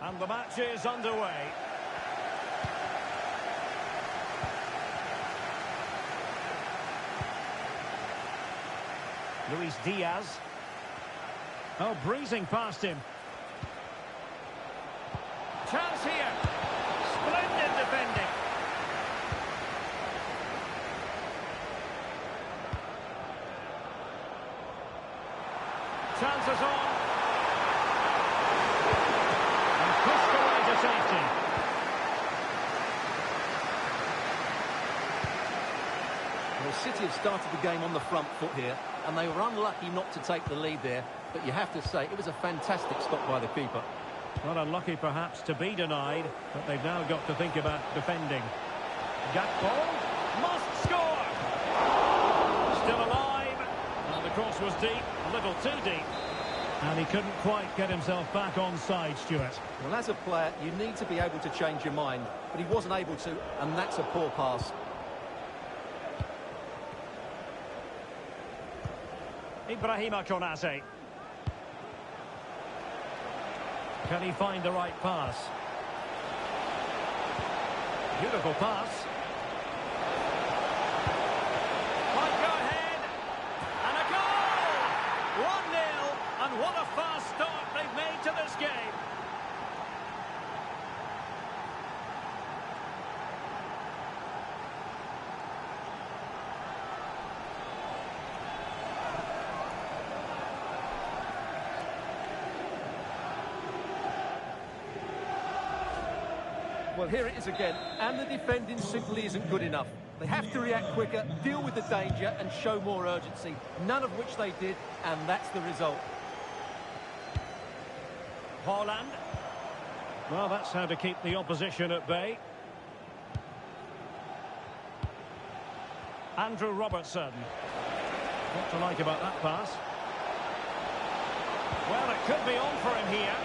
And the match is underway. Luis Diaz. Oh, breezing past him. Chance here. Splendid defending. Chances on. And pushed away to safety. Well, City have started the game on the front foot here, and they were unlucky not to take the lead there. But you have to say, it was a fantastic stop by the keeper. Well, unlucky perhaps to be denied, but they've now got to think about defending. Gakpo must score! Still alive, and the cross was deep, a little too deep. And he couldn't quite get himself back on side, Stuart. Well, as a player, you need to be able to change your mind, but he wasn't able to, and that's a poor pass. Ibrahima Konate. Can he find the right pass? Beautiful pass. Might go ahead. And a goal! 1-0. And what a fast start they've made to this game. Well, here it is again, and the defending simply isn't good enough. They have to react quicker, deal with the danger, and show more urgency, none of which they did, and that's the result. Haaland. Well, that's how to keep the opposition at bay. Andrew Robertson. What to like about that pass? Well, it could be on for him here.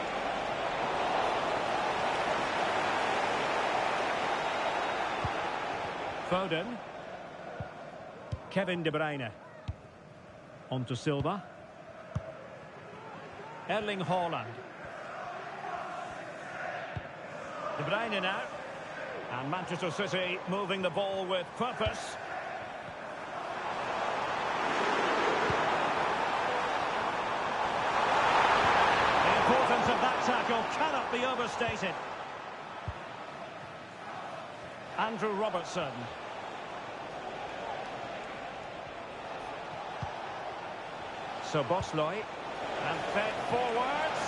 Foden. Kevin De Bruyne. On to Silva. Erling Haaland. De Bruyne now. And Manchester City moving the ball with purpose. The importance of that tackle cannot be overstated. Andrew Robertson. So Bosley, and fed forwards.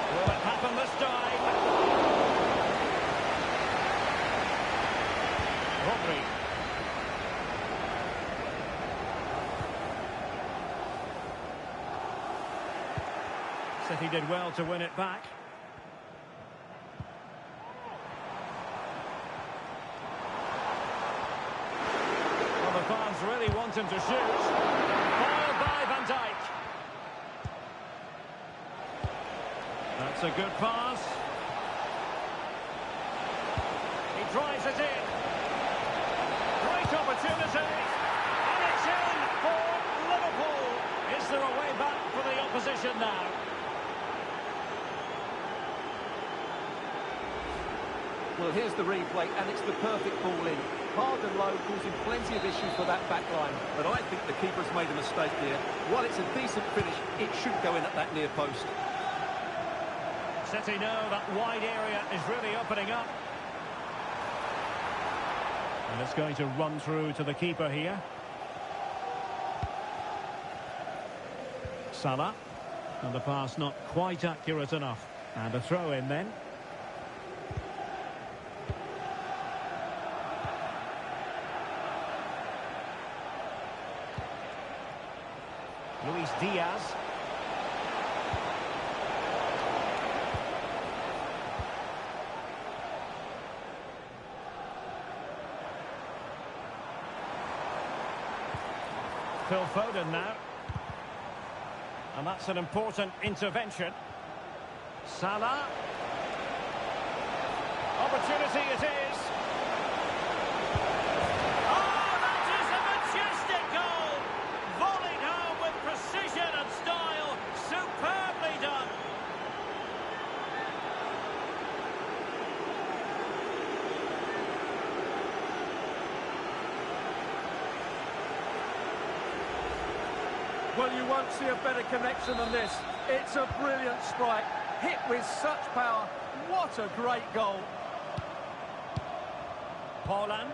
Will it happen this time? Rodri. City did well to win it back. Well, the fans really want him to shoot. Foiled by Van Dijk. That's a good pass. He drives it in. Great opportunity. And it's in for Liverpool. Is there a way back for the opposition now? Well, here's the replay, and it's the perfect ball in. Hard and low, causing plenty of issues for that back line. But I think the keeper's made a mistake here. While it's a decent finish, it should go in at that near post. City know that wide area is really opening up. And it's going to run through to the keeper here. Salah. And the pass not quite accurate enough. And a throw in then. Luis Diaz. Phil Foden now. And that's an important intervention. Salah. Opportunity it is. Oh, that is a majestic goal! Volleyed home with precision and style. Superbly done. Well, you won't see a better connection than this. It's a brilliant strike, hit with such power. What a great goal. Poland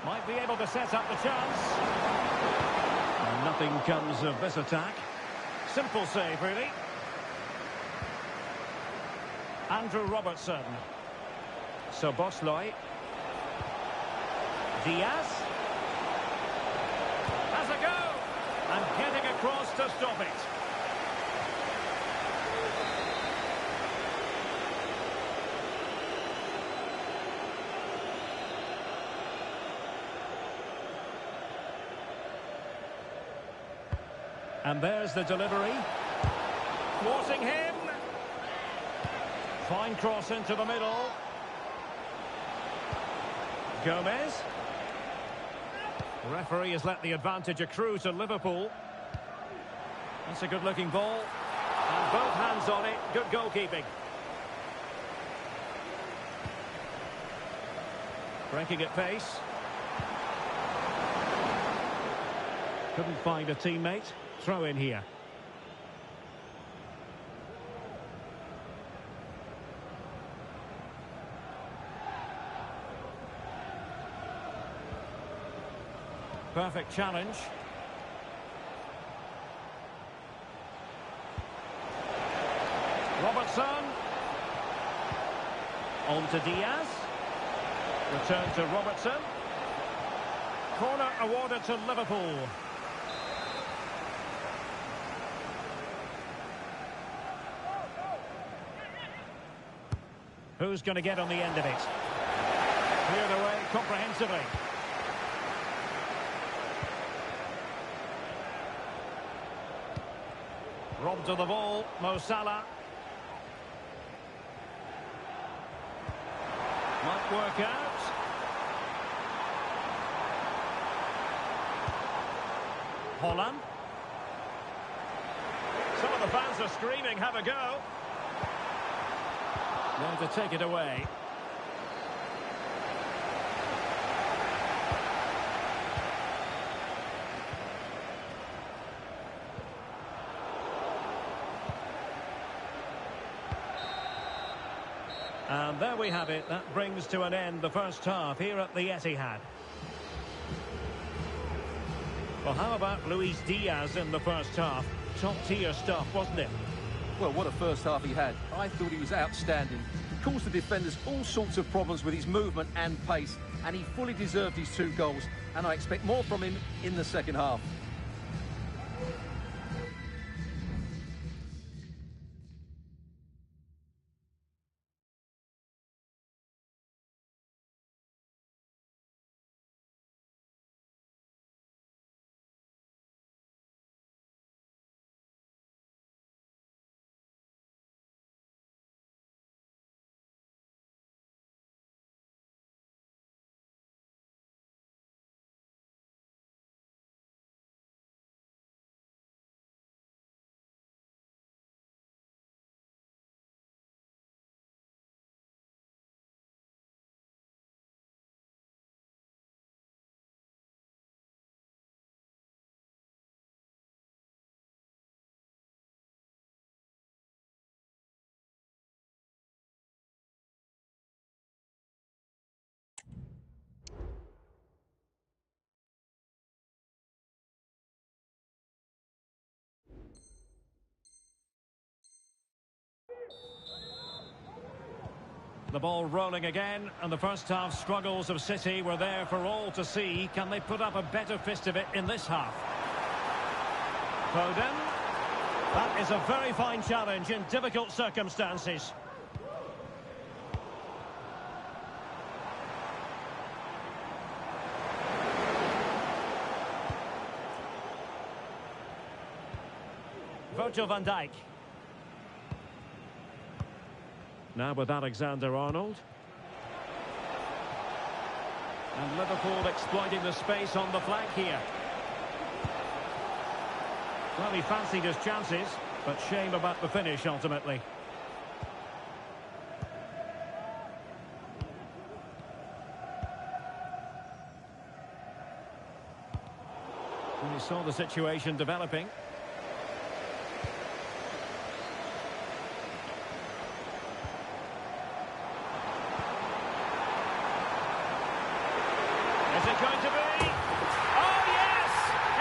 might be able to set up the chance. And nothing comes of this attack. Simple save, really. Andrew Robertson. Soboslai. Diaz. Has a go. And getting across to stop it. And there's the delivery. Thwarting him. Fine cross into the middle. Gomez. The referee has let the advantage accrue to Liverpool. That's a good-looking ball. And both hands on it. Good goalkeeping. Breaking at pace. Couldn't find a teammate. Throw in here. Perfect challenge. Robertson. On to Diaz. Return to Robertson. Corner awarded to Liverpool. Who's going to get on the end of it? Cleared away comprehensively. Robbed of the ball, Mo Salah. Might work out. Holland. Some of the fans are screaming, have a go. Going to take it away. And there we have it. That brings to an end the first half here at the Etihad. Well, how about Luis Diaz in the first half? Top-tier stuff, wasn't it? Well, what a first half he had. I thought he was outstanding. He caused the defenders all sorts of problems with his movement and pace, and he fully deserved his 2 goals, and I expect more from him in the second half. The ball rolling again, and the first half struggles of City were there for all to see. Can they put up a better fist of it in this half? Foden. That is a very fine challenge in difficult circumstances. Virgil van Dijk. Now with Alexander-Arnold. And Liverpool exploiting the space on the flank here. Well, he fancied his chances, but shame about the finish ultimately. And he saw the situation developing. Is it going to be? Oh, yes!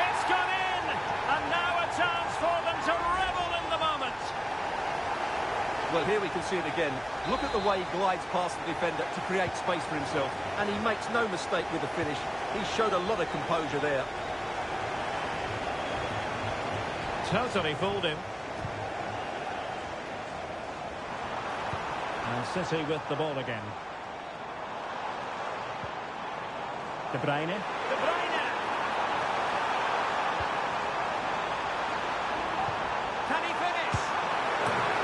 It's gone in! And now a chance for them to revel in the moment. Well, here we can see it again. Look at the way he glides past the defender to create space for himself. And he makes no mistake with the finish. He showed a lot of composure there. Totally fooled him. And City with the ball again. De Bruyne. De Bruyne! Can he finish?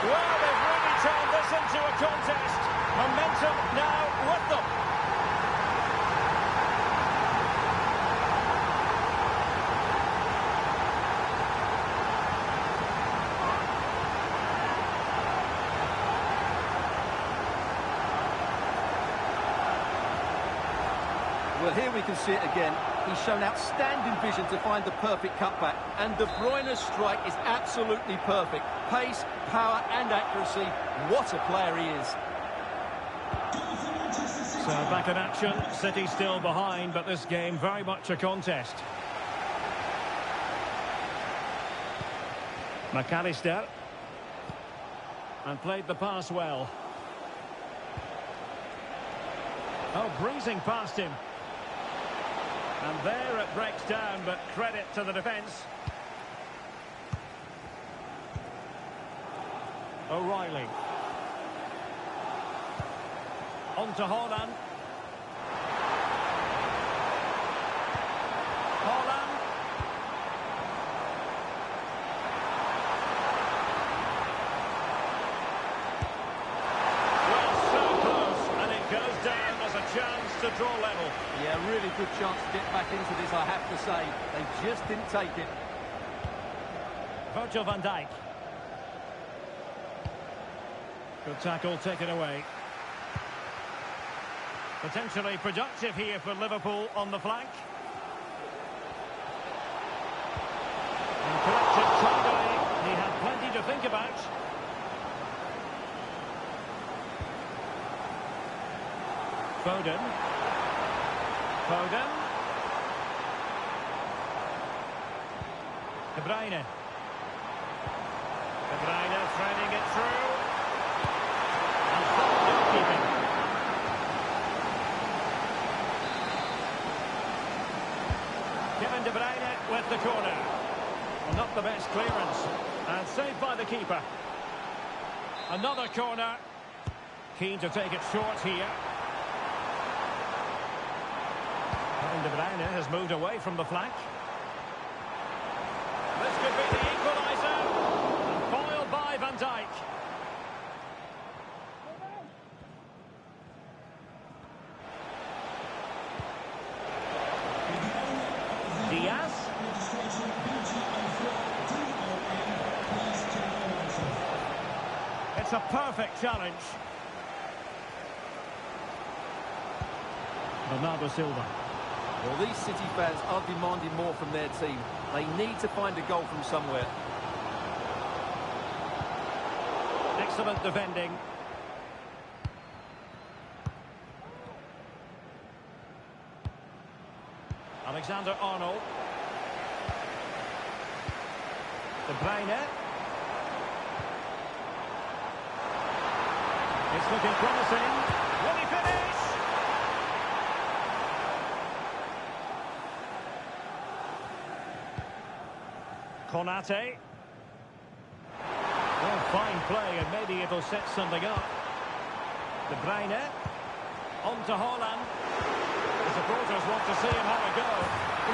Well, they've really turned this into a contest. Momentum now with them. Well, here we can see it again. He's shown outstanding vision to find the perfect cutback. And De Bruyne's strike is absolutely perfect. Pace, power and accuracy. What a player he is. So back in action. City still behind, but this game very much a contest. McAllister. And played the pass well. Oh, breezing past him. And there it breaks down, but credit to the defence. O'Reilly. On to Haaland. Haaland. Well, so close, and it goes down as a chance to draw level. Yeah, really good chance to get back into this, I have to say. They just didn't take it. Virgil van Dijk. Good tackle taken away. Potentially productive here for Liverpool on the flank. And collected tidily. He had plenty to think about. Foden. Foden. De Bruyne. De Bruyne threading it through. And Foden keeping. Kevin De Bruyne with the corner. Well, not the best clearance. And saved by the keeper. Another corner. Keen to take it short here. And De Bruyne has moved away from the flank. This could be the equaliser. And foiled by Van Dijk. Diaz. It's a perfect challenge. Bernardo Silva. Well, these City fans are demanding more from their team. They need to find a goal from somewhere. Excellent defending. Alexander-Arnold. De Bruyne. It's looking promising. Will he finish? Konate. Well, fine play, and maybe it'll set something up. De Bruyne. On to Haaland. The supporters want to see him have a go.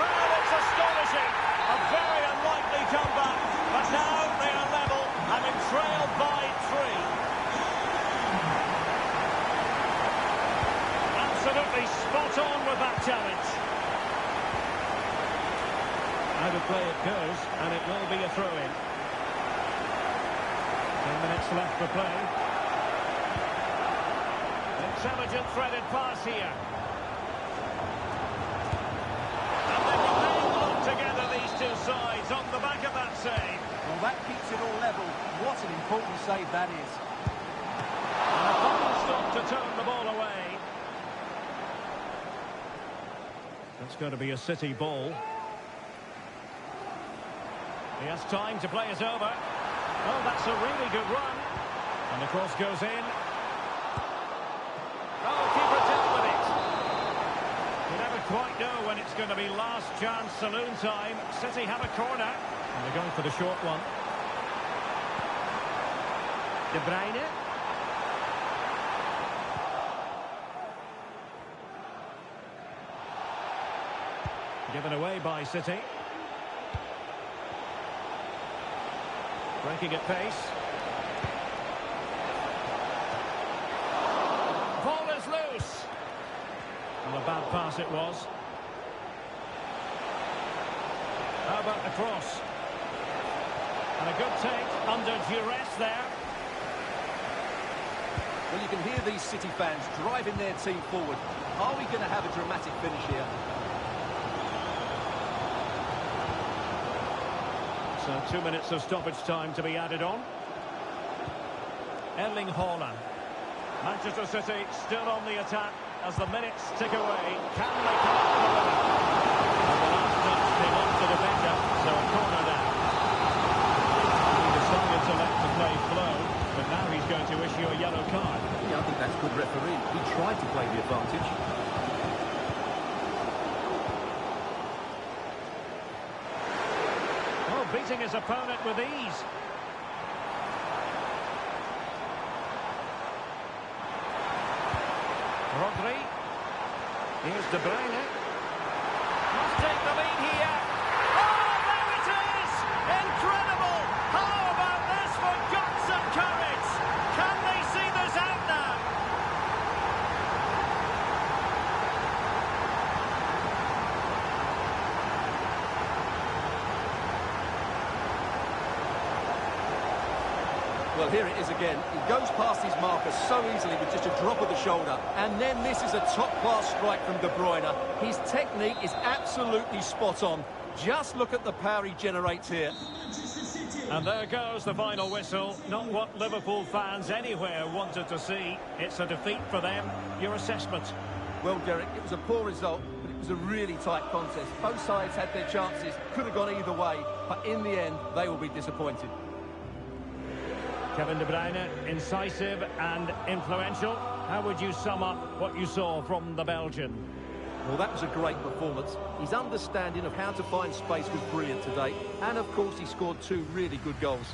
Well, it's astonishing. A very unlikely comeback. But now they are level and in trail by 3. Absolutely spot on with that challenge. Out of play it goes, and it will be a throw-in. 10 minutes left for play. Intelligent threaded pass here. And they remain locked together, these that keeps it all level. What an important save that is. And a final stop to turn the ball away. That's going to be a City ball. He has time to play it over. Oh, that's a really good run. And the cross goes in. Oh, keeper dealt with it. You never quite know when it's going to be last chance saloon time. City have a corner. And they're going for the short one. De Bruyne. Given away by City. Breaking at pace. Ball is loose. Well, a bad pass it was. How about the cross? And a good take under duress there. Well, you can hear these City fans driving their team forward. Are we going to have a dramatic finish here? So 2 minutes of stoppage time to be added on. Erling Haaland. Manchester City still on the attack as the minutes tick away. Can they come up with a winner? And the last touch came off the defender, so a corner now. He decided to let the play flow, but now he's going to issue a yellow card. Yeah, I think that's good referee. He tried to play the advantage. Beating his opponent with ease. Rodri. Here's De Bruyne. Must take the lead here. Oh, there it is! Incredible! How about this for guts and courage? Can they see this out now? Well, here it is again. He goes past his marker so easily with just a drop of the shoulder. And then this is a top-class strike from De Bruyne. His technique is absolutely spot on. Just look at the power he generates here. And there goes the final whistle. Not what Liverpool fans anywhere wanted to see. It's a defeat for them. Your assessment? Well, Derek, it was a poor result, but it was a really tight contest. Both sides had their chances, could have gone either way, but in the end, they will be disappointed. Kevin De Bruyne, incisive and influential. How would you sum up what you saw from the Belgian? Well, that was a great performance. His understanding of how to find space was brilliant today. And, of course, he scored 2 really good goals.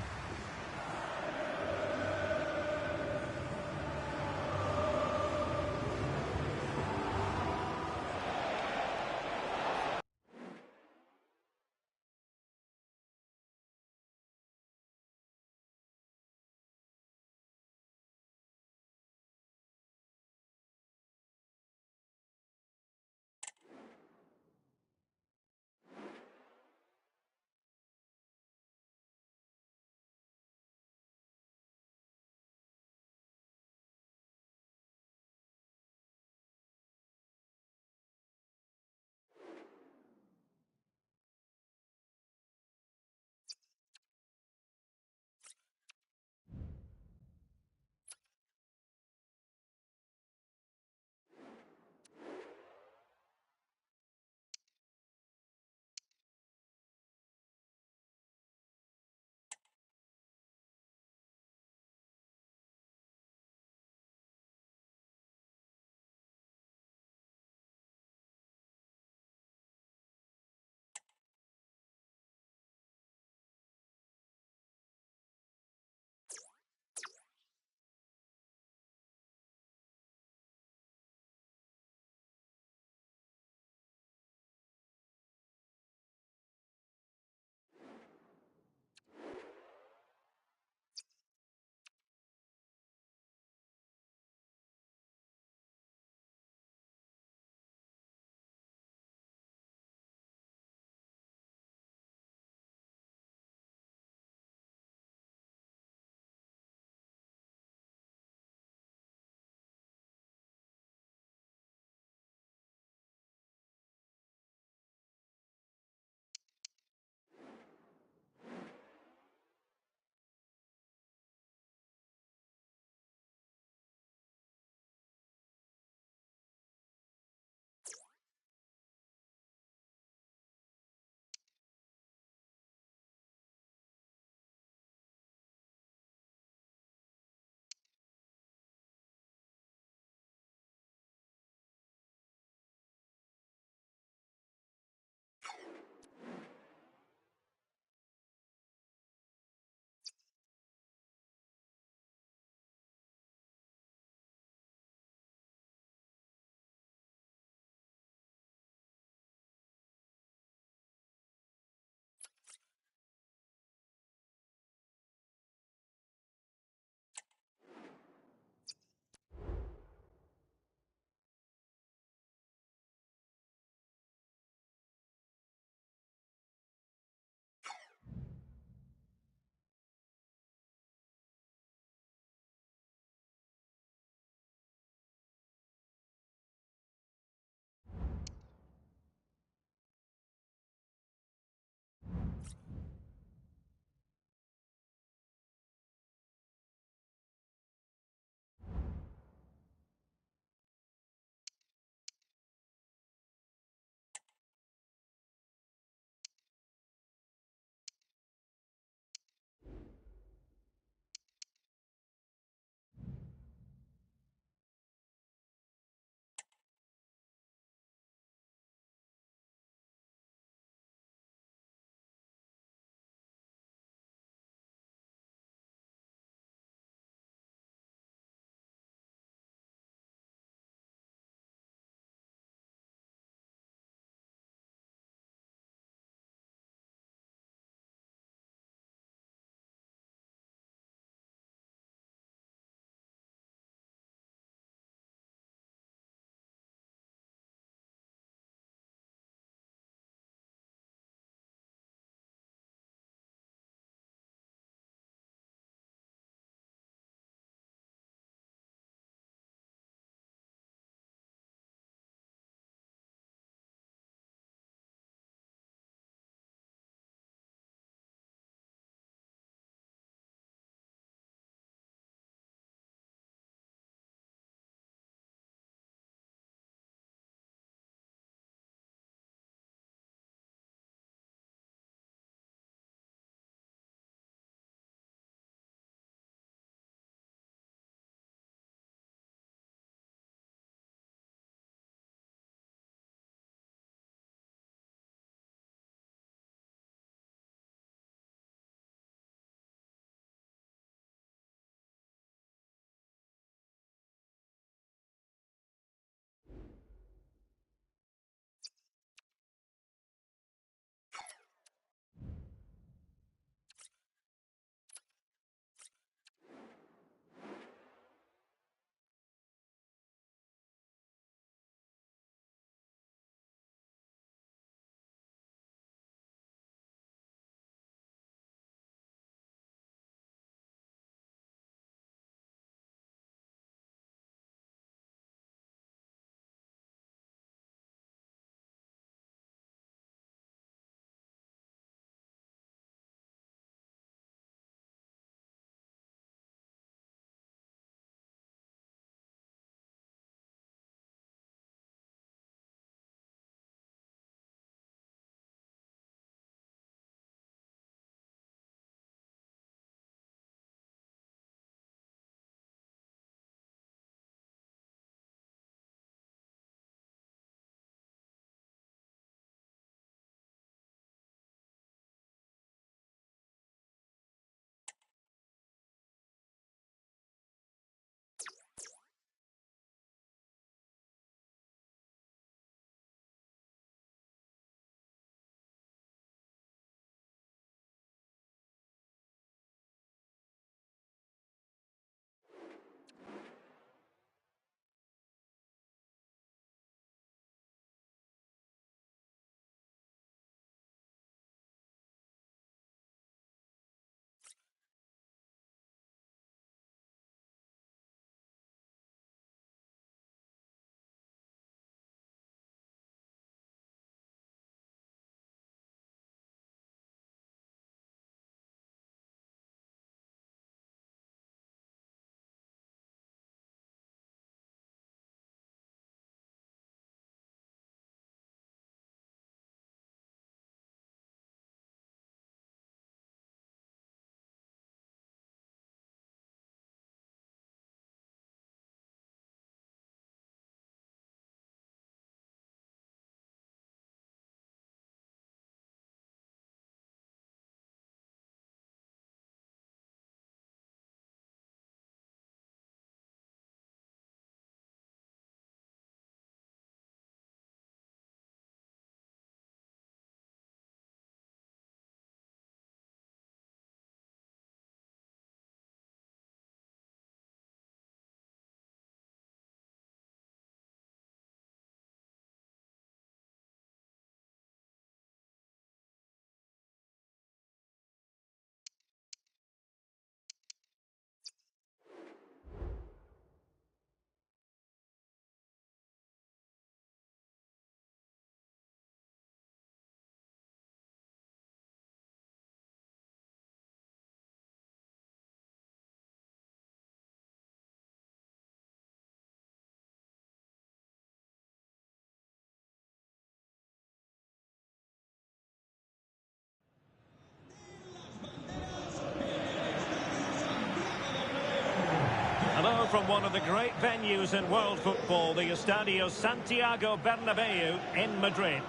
Well, from one of the great venues in world football, the Estadio Santiago Bernabeu in Madrid.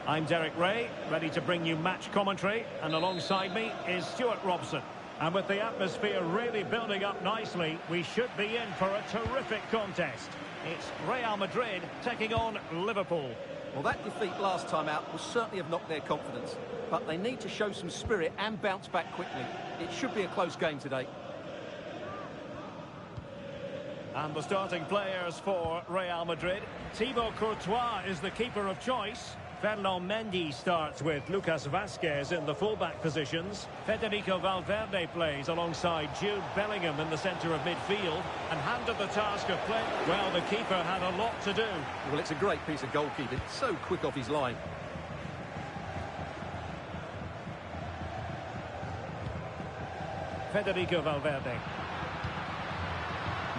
I'm Derek Ray, ready to bring you match commentary, and alongside me is Stuart Robson. And with the atmosphere really building up nicely, we should be in for a terrific contest. It's Real Madrid taking on Liverpool. Well, that defeat last time out will certainly have knocked their confidence, but they need to show some spirit and bounce back quickly. It should be a close game today. And the starting players for Real Madrid. Thibaut Courtois is the keeper of choice. Ferland Mendy starts with Lucas Vazquez in the fullback positions. Federico Valverde plays alongside Jude Bellingham in the centre of midfield. And handed the task of play, well, the keeper had a lot to do. Well, it's a great piece of goalkeeping. So quick off his line. Federico Valverde.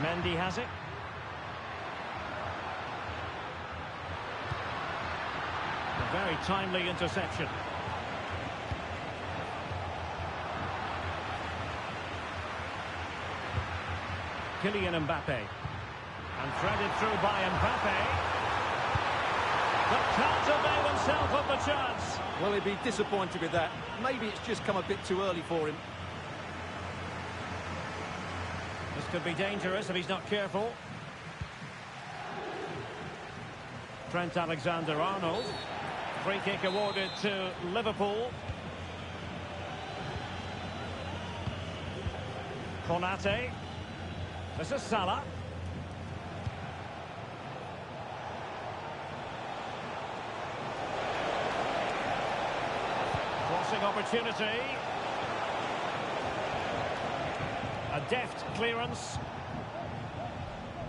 Mendy has it. A very timely interception. Kylian Mbappe. And threaded through by Mbappe. But can't avail himself of the chance. Well, he'd be disappointed with that. Maybe it's just come a bit too early for him. This could be dangerous if he's not careful. Trent Alexander-Arnold. Free kick awarded to Liverpool. Konate. This is Salah. Crossing opportunity. A deft clearance.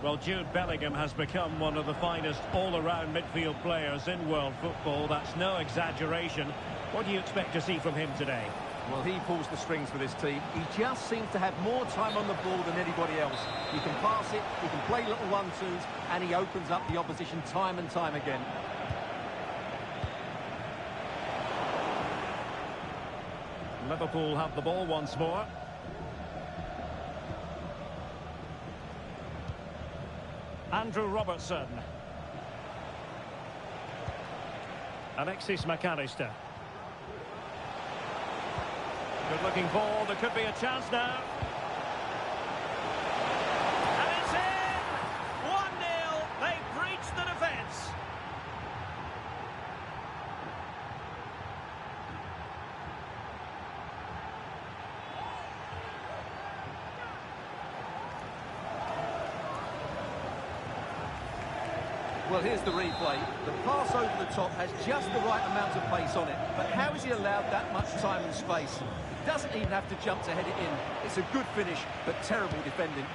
Well, Jude Bellingham has become one of the finest all-around midfield players in world football. That's no exaggeration. What do you expect to see from him today? Well, he pulls the strings for this team. He just seems to have more time on the ball than anybody else. He can pass it, he can play little one-twos, and he opens up the opposition time and time again. Liverpool have the ball once more. Andrew Robertson. Alexis McAllister. Good looking ball, there could be a chance now. And it's in! 1-0, they breached the defence. Well, here's the replay. The pass over the top has just the right amount of pace on it. But how is he allowed that much time and space? He doesn't even have to jump to head it in. It's a good finish, but terrible defending.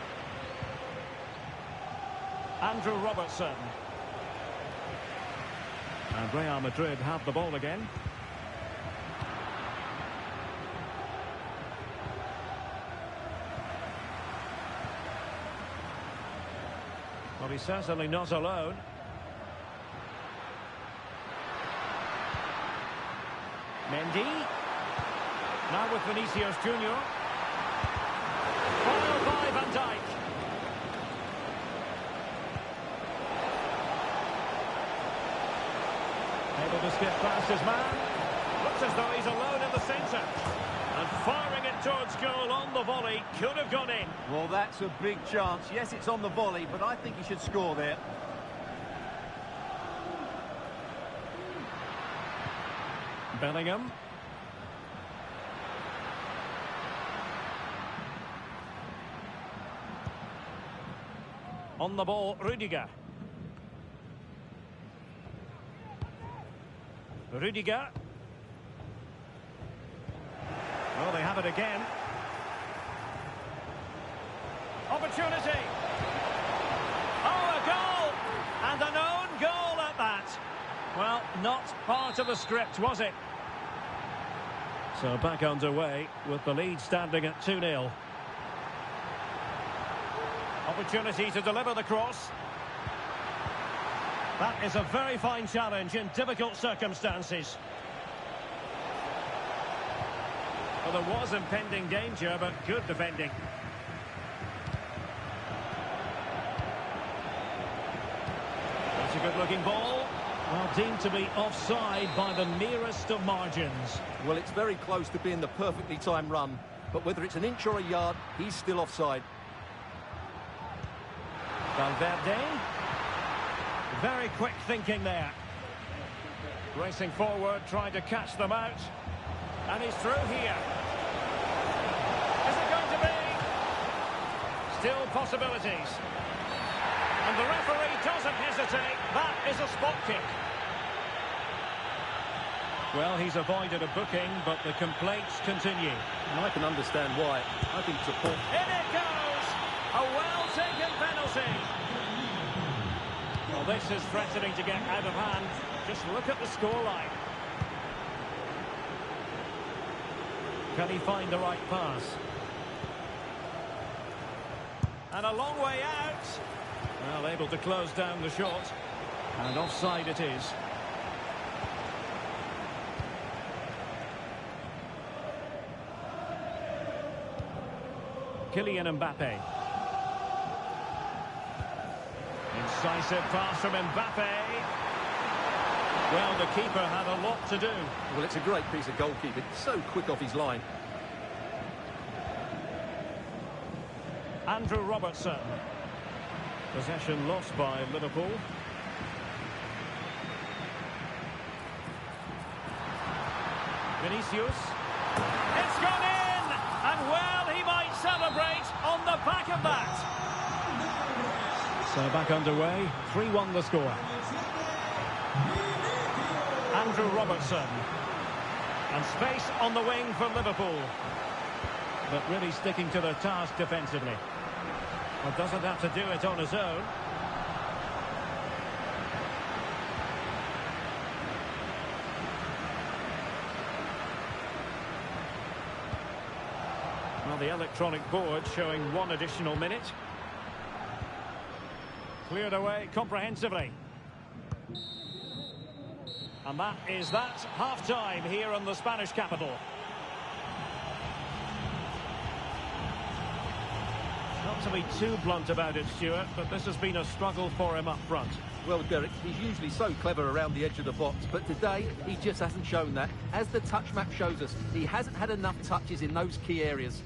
Andrew Robertson. And Real Madrid have the ball again. Well, he's certainly not alone. Mendy. Now with Vinicius Junior. Followed by Van Dijk. Able to skip past his man. Looks as though he's alone in the centre. And firing it towards goal on the volley. Could have gone in. Well, that's a big chance. Yes, it's on the volley, but I think he should score there. Bellingham. On the ball, Rudiger. Rudiger. Well, they have it again. Opportunity. Oh, a goal! And an own goal at that. Well, not part of the script, was it? So back underway with the lead standing at 2-0. Opportunity to deliver the cross. That is a very fine challenge in difficult circumstances. Well, there was impending danger, but good defending. good-looking ball. Well, deemed to be offside by the merest of margins. Well, it's very close to being the perfectly timed run, but whether it's an inch or a yard, he's still offside. Valverde. Very quick thinking there. Racing forward, trying to catch them out. And he's through here. Is it going to be? Still possibilities. And the referee doesn't hesitate. That is a spot kick. Well, he's avoided a booking, but the complaints continue. And I can understand why. I think it's a poor... In it goes! A well-taken penalty. Well, this is threatening to get out of hand. Just look at the scoreline. Can he find the right pass? And a long way out. Well, able to close down the shot. And offside it is. Kylian Mbappe. Incisive pass from Mbappe. Well, the keeper had a lot to do. Well, it's a great piece of goalkeeping. So quick off his line. Andrew Robertson. Possession lost by Liverpool. Vinicius. It's gone in! And well, he might celebrate on the back of that. So back underway. 3-1 the score. Andrew Robertson. And space on the wing for Liverpool. But really sticking to their task defensively. Well, doesn't have to do it on his own. Well, the electronic board showing 1 additional minute. Cleared away comprehensively. And that is that. Half-time here in the Spanish capital. Not to be too blunt about it, Stuart, but this has been a struggle for him up front. Well, Derek, he's usually so clever around the edge of the box, but today he just hasn't shown that. As the touch map shows us, he hasn't had enough touches in those key areas.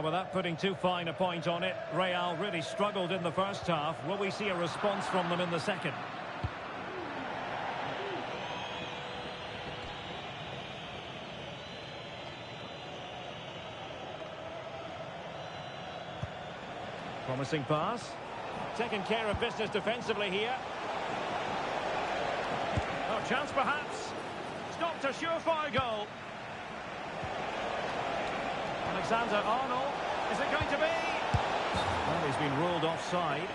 Without putting too fine a point on it, Real really struggled in the first half. Will we see a response from them in the second? Promising pass. Taking care of business defensively here. Oh, chance perhaps. Stopped a surefire goal. Alexander-Arnold, is it going to be? Well, he's been ruled offside.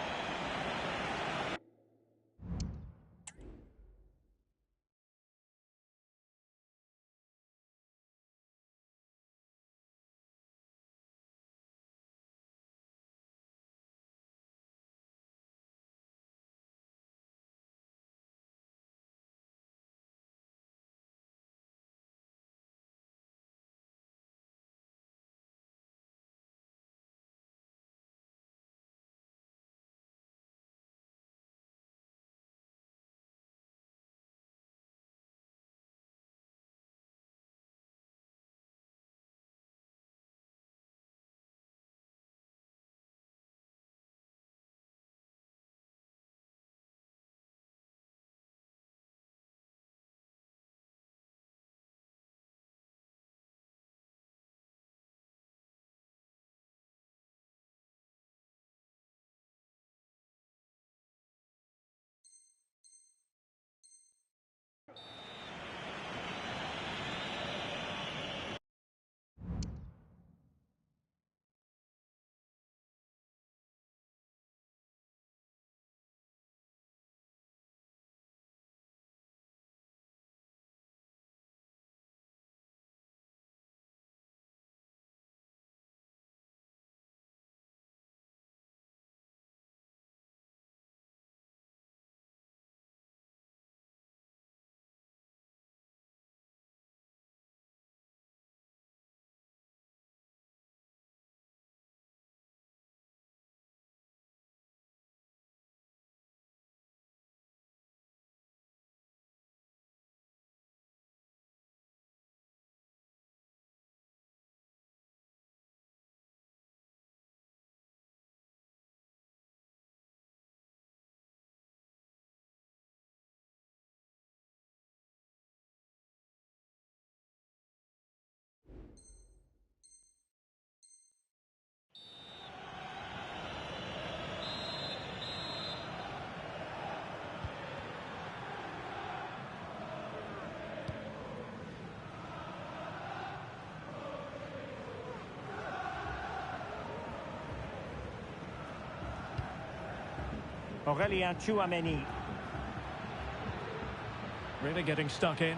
Really getting stuck in.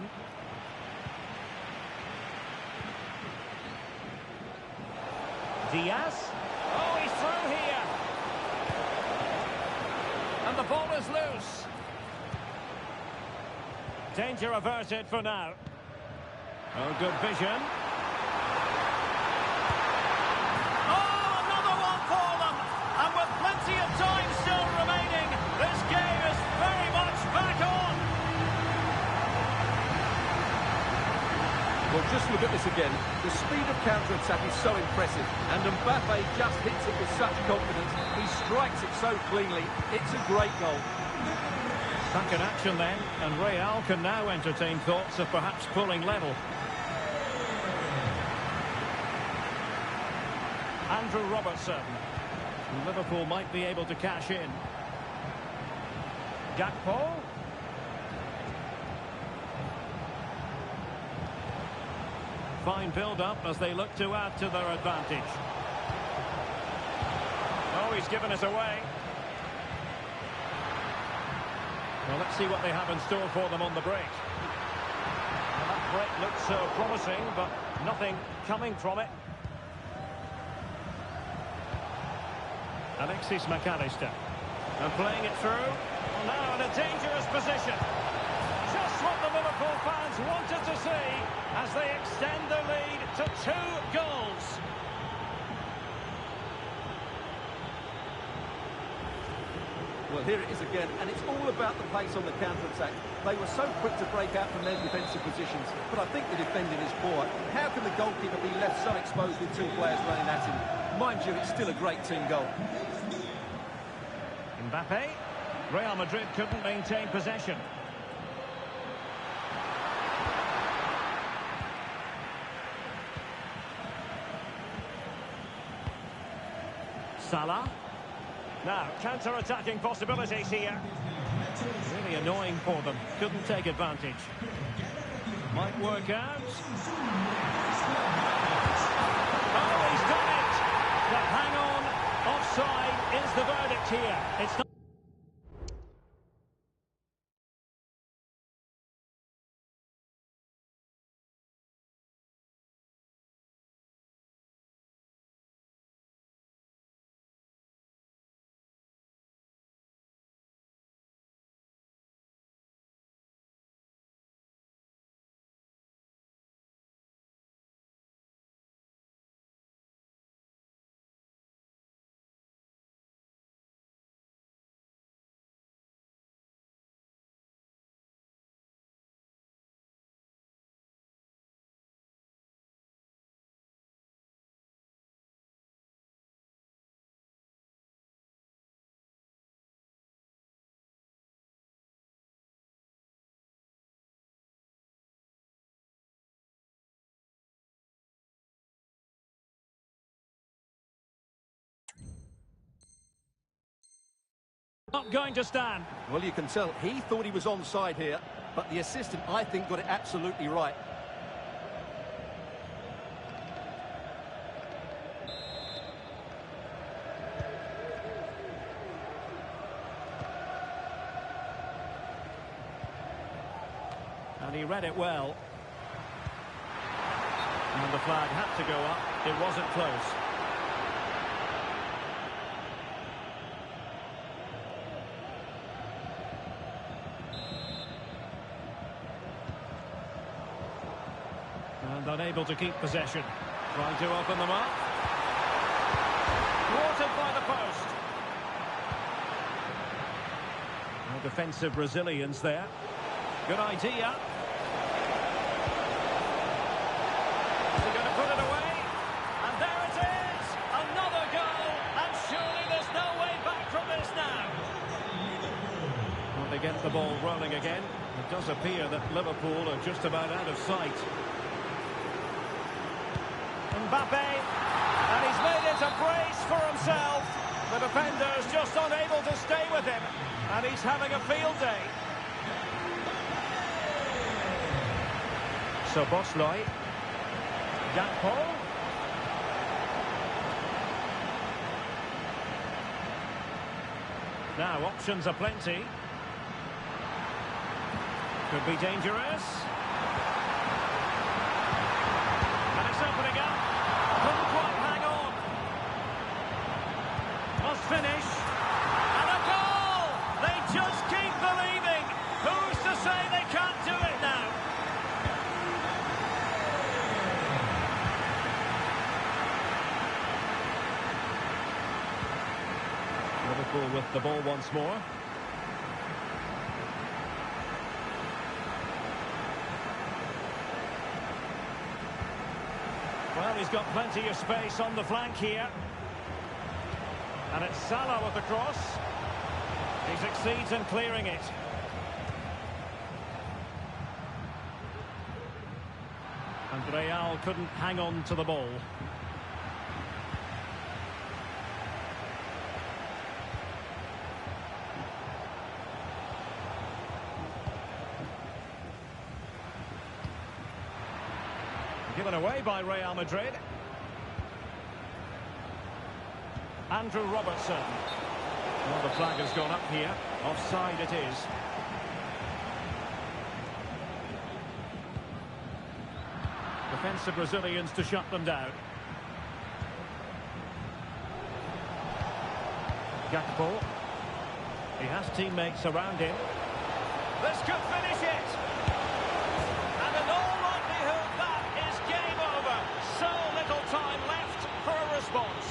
Diaz. Oh, he's through here. And the ball is loose. Danger averted for now. Oh, good vision. Oh, another one for them. And with plenty of time still remaining, this game is very much back on. Well, just look at this again. The speed of counter-attack is so impressive, and Mbappe just hits it with such confidence. He strikes it so cleanly. It's a great goal. Back in action then, and Real can now entertain thoughts of perhaps pulling level. Andrew Robertson. Liverpool might be able to cash in. Gakpo. Fine build-up as they look to add to their advantage. Oh, he's given us away. Well, let's see what they have in store for them on the break. Well, that break looks so promising, but nothing coming from it. Alexis McAllister. And playing it through. Well, now in a dangerous position. Just what the Liverpool fans wanted to see as they extend their lead to 2 goals. Well, here it is again, and it's all about the pace on the counter-attack. They were so quick to break out from their defensive positions, but I think the defending is poor. How can the goalkeeper be left so exposed with 2 players running at him? Mind you, it's still a great team goal. Mbappe. Real Madrid couldn't maintain possession. Salah. Now, counter-attacking possibilities here. Really annoying for them. Couldn't take advantage. Might work out. Oh, he's done it! But hang on. Offside is the verdict here. It's not... Not going to stand. Well, you can tell he thought he was onside here, but the assistant, I think, got it absolutely right. And he read it well. And the flag had to go up. It wasn't close. And unable to keep possession. Trying to open them up. Thwarted by the post. No defensive resilience there. Good idea. Is he going to put it away? And there it is! Another goal! And surely there's no way back from this now. Well, they get the ball rolling again. It does appear that Liverpool are just about out of sight. Mbappe, and he's made it a brace for himself. The defender's just unable to stay with him, and he's having a field day. So Bosley, Gakpo. Now, options are plenty. Could be dangerous. And it's opening up. Couldn't quite hang on. Must finish. And a goal! They just keep believing. Who's to say they can't do it now? Liverpool with the ball once more. Well, he's got plenty of space on the flank here. And it's Salah with the cross. He succeeds in clearing it. And Real couldn't hang on to the ball. Given away by Real Madrid. Andrew Robertson. Well, the flag has gone up here. Offside it is. Defensive Brazilians to shut them down. Gakpo. He has teammates around him. This could finish it. And in all likelihood, that is game over. So little time left for a response.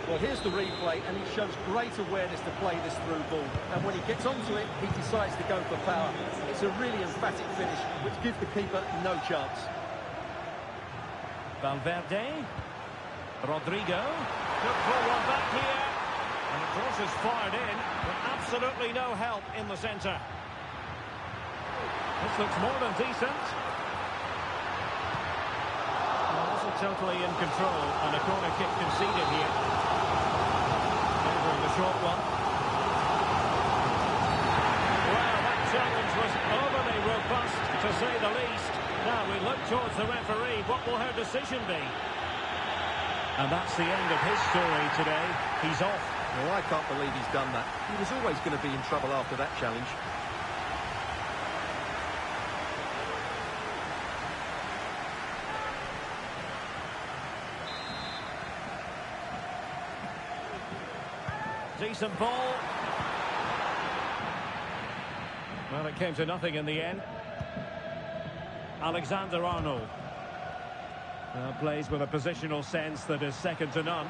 Well, here's the replay, and he shows great awareness to play this through ball. And when he gets onto it, he decides to go for power. It's a really emphatic finish, which gives the keeper no chance. Valverde. Rodrigo. Good for one back here. And the cross is fired in, but absolutely no help in the centre. This looks more than decent. Well, wasn't totally in control, and a corner kick conceded here. Over the short one. Well, that challenge was overly robust, to say the least. Now we look towards the referee. What will her decision be? And that's the end of his story today. He's off. Well, I can't believe he's done that. He was always going to be in trouble after that challenge. Decent ball. Well, it came to nothing in the end. Alexander-Arnold. Plays with a positional sense that is second to none.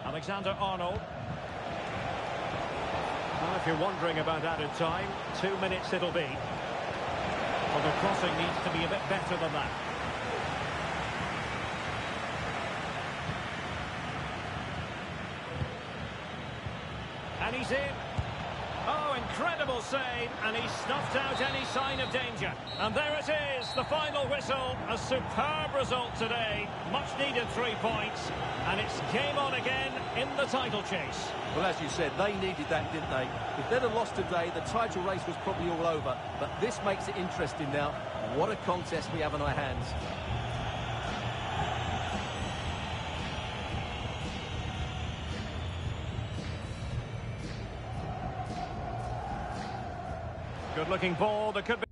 Alexander-Arnold. Well, if you're wondering about added time, 2 minutes it'll be. Well, the crossing needs to be a bit better than that. And he's in. Oh, incredible save, and he snuffed out any sign of danger. And there it is, the final whistle. A superb result today. Much needed 3 points. And it's game on again in the title chase. Well, as you said, they needed that, didn't they? If they'd have lost today, the title race was probably all over. But this makes it interesting now. What a contest we have on our hands. Good-looking ball. There could be...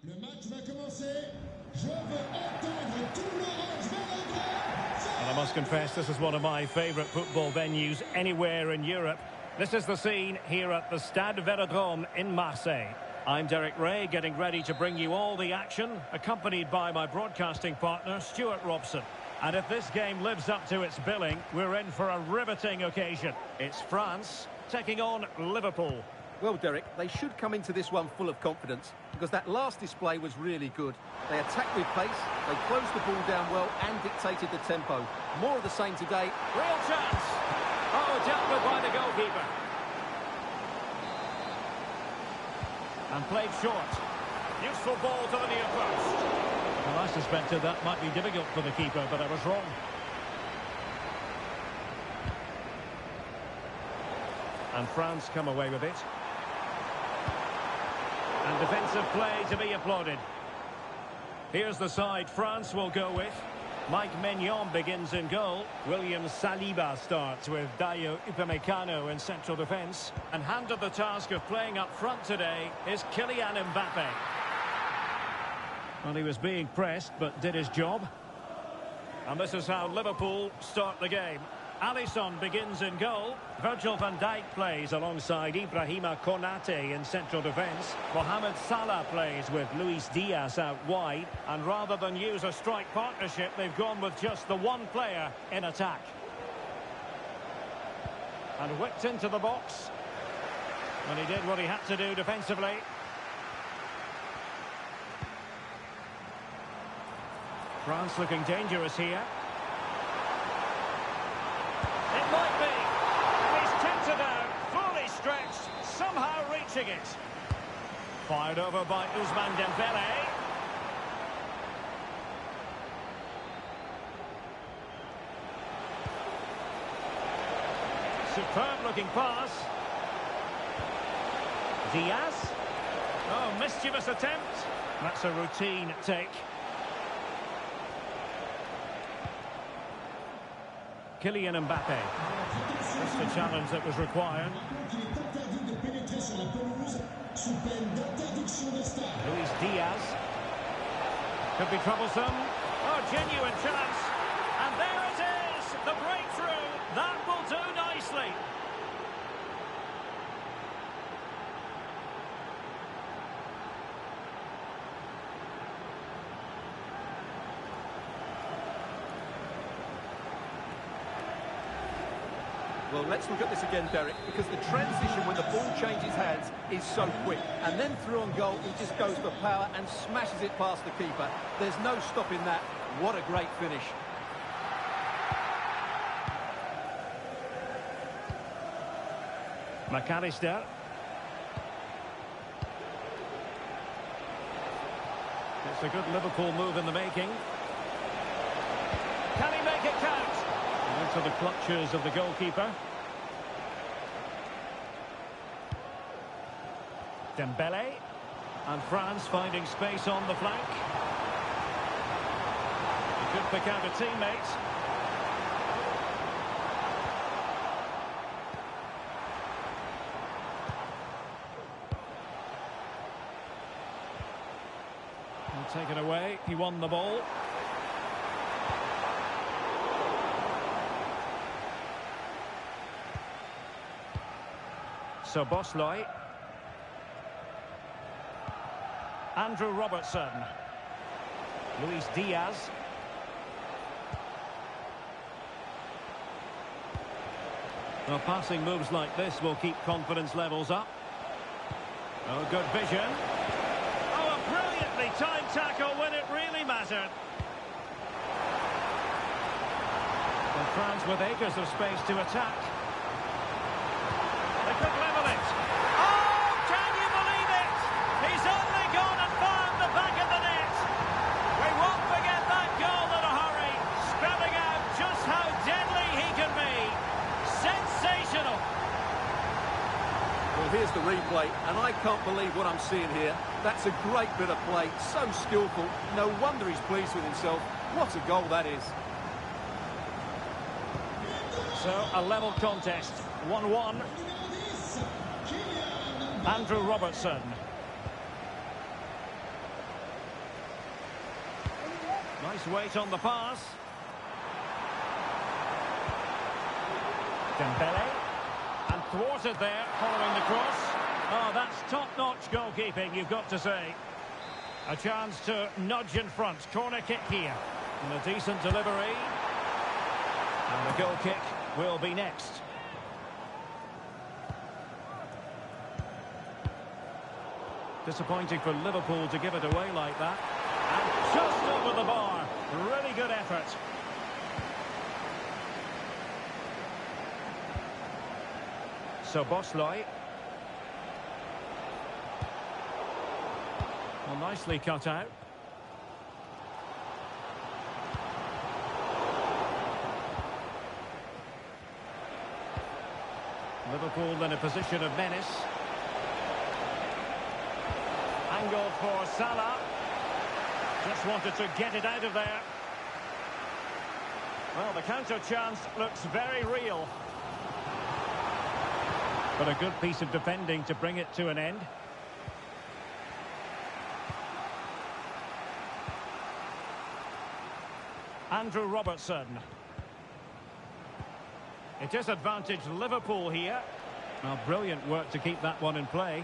Le match va commencer. Je veux entendre tout l'orange vert. And I must confess, this is one of my favourite football venues anywhere in Europe. This is the scene here at the Stade Vélodrome in Marseille. I'm Derek Ray, getting ready to bring you all the action, accompanied by my broadcasting partner, Stuart Robson. And if this game lives up to its billing, we're in for a riveting occasion. It's France taking on Liverpool. Well, Derek, they should come into this one full of confidence because that last display was really good. They attacked with pace, they closed the ball down well and dictated the tempo. More of the same today. Real chance! Oh, dealt with by the goalkeeper. And played short. Useful ball to the near post. Well, I suspected that might be difficult for the keeper, but I was wrong. And France come away with it. And defensive play to be applauded. Here's the side France will go with. Mike Maignan begins in goal. William Saliba starts with Dayo Upamecano in central defence. And handed the task of playing up front today is Kylian Mbappe. Well, he was being pressed, but did his job. And this is how Liverpool start the game. Alisson begins in goal. Virgil van Dijk plays alongside Ibrahima Konate in central defence. Mohamed Salah plays with Luis Diaz out wide. And rather than use a strike partnership, they've gone with just the one player in attack. And whipped into the box. And he did what he had to do defensively. France looking dangerous here. It might be. He's tempted out, fully stretched, somehow reaching it. Fired over by Ousmane Dembele. Superb looking pass. Diaz. Oh, mischievous attempt. That's a routine take. Kylian Mbappe. That's the challenge that was required. Luis Diaz. Could be troublesome. Oh, genuine chance. And there it is! The breakthrough. That will do nicely. Well, let's look at this again, Derek, because the transition when the ball changes hands is so quick. And then through on goal, he just goes for power and smashes it past the keeper. There's no stopping that. What a great finish. McAllister. It's a good Liverpool move in the making. Can he make it count? Into the clutches of the goalkeeper. Dembele. And France finding space on the flank. He could pick out a teammate. And taken away. He won the ball. So Bosloy. Andrew Robertson. Luis Diaz. Well, passing moves like this will keep confidence levels up. Oh, good vision. Oh, a brilliantly timed tackle when it really mattered. And France with acres of space to attack. They could level it. Oh, can you believe it? He's only gone and found the back of the net. We won't forget that goal in a hurry, spelling out just how deadly he can be. Sensational. Well, here's the replay, and I can't believe what I'm seeing here. That's a great bit of play, so skillful. No wonder he's pleased with himself. What a goal that is. So, a level contest, 1-1. Andrew Robertson. Nice weight on the pass. Dembele. And thwarted there, following the cross. Oh, that's top-notch goalkeeping, you've got to say. A chance to nudge in front. Corner kick here. And a decent delivery. And the goal kick will be next. Disappointing for Liverpool to give it away like that. And just over the bar. Really good effort. So Bosley. Well, nicely cut out. Liverpool in a position of menace. Angle for Salah. Just wanted to get it out of there. Well, the counter chance looks very real. But a good piece of defending to bring it to an end. Andrew Robertson. It is advantage Liverpool here. Well, brilliant work to keep that one in play.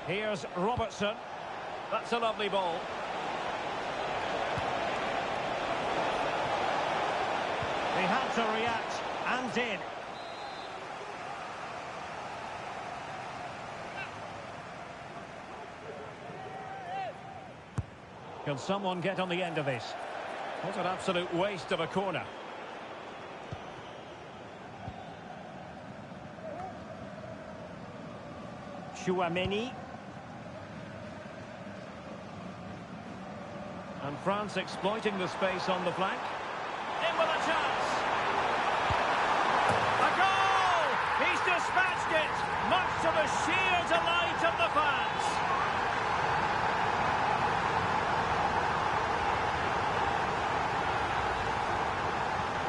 Here's Robertson. That's a lovely ball. He had to react, and did. Can someone get on the end of this? What an absolute waste of a corner. Chouameni. And France exploiting the space on the flank. In with a chance. A goal! He's dispatched it, much to the sheer delight of the fans.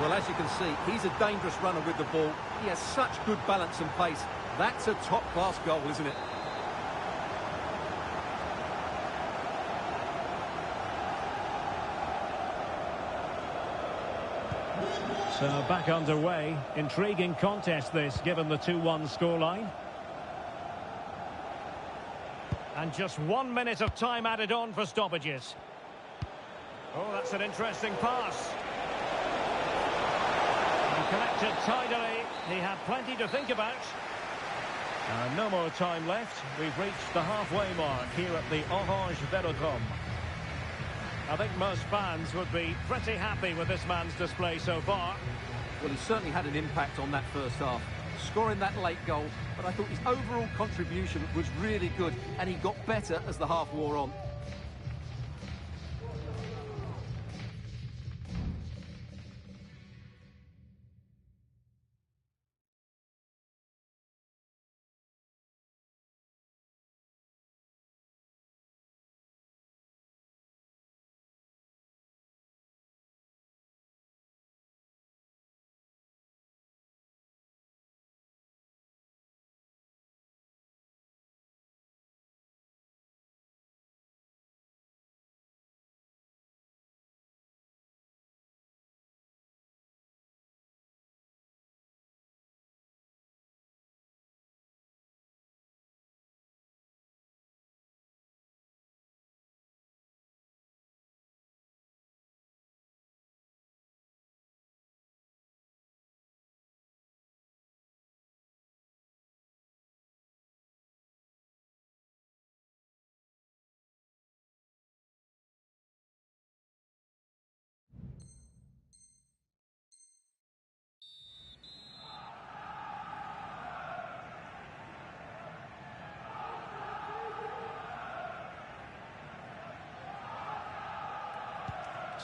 Well, as you can see, he's a dangerous runner with the ball. He has such good balance and pace. That's a top-class goal, isn't it? So back underway. Intriguing contest this, given the 2-1 scoreline. And just 1 minute of time added on for stoppages. Oh, that's an interesting pass. And connected tidily. He had plenty to think about. No more time left. We've reached the halfway mark here at the Orange Velodrome. I think most fans would be pretty happy with this man's display so far. Well, he certainly had an impact on that first half, scoring that late goal, but I thought his overall contribution was really good, and he got better as the half wore on.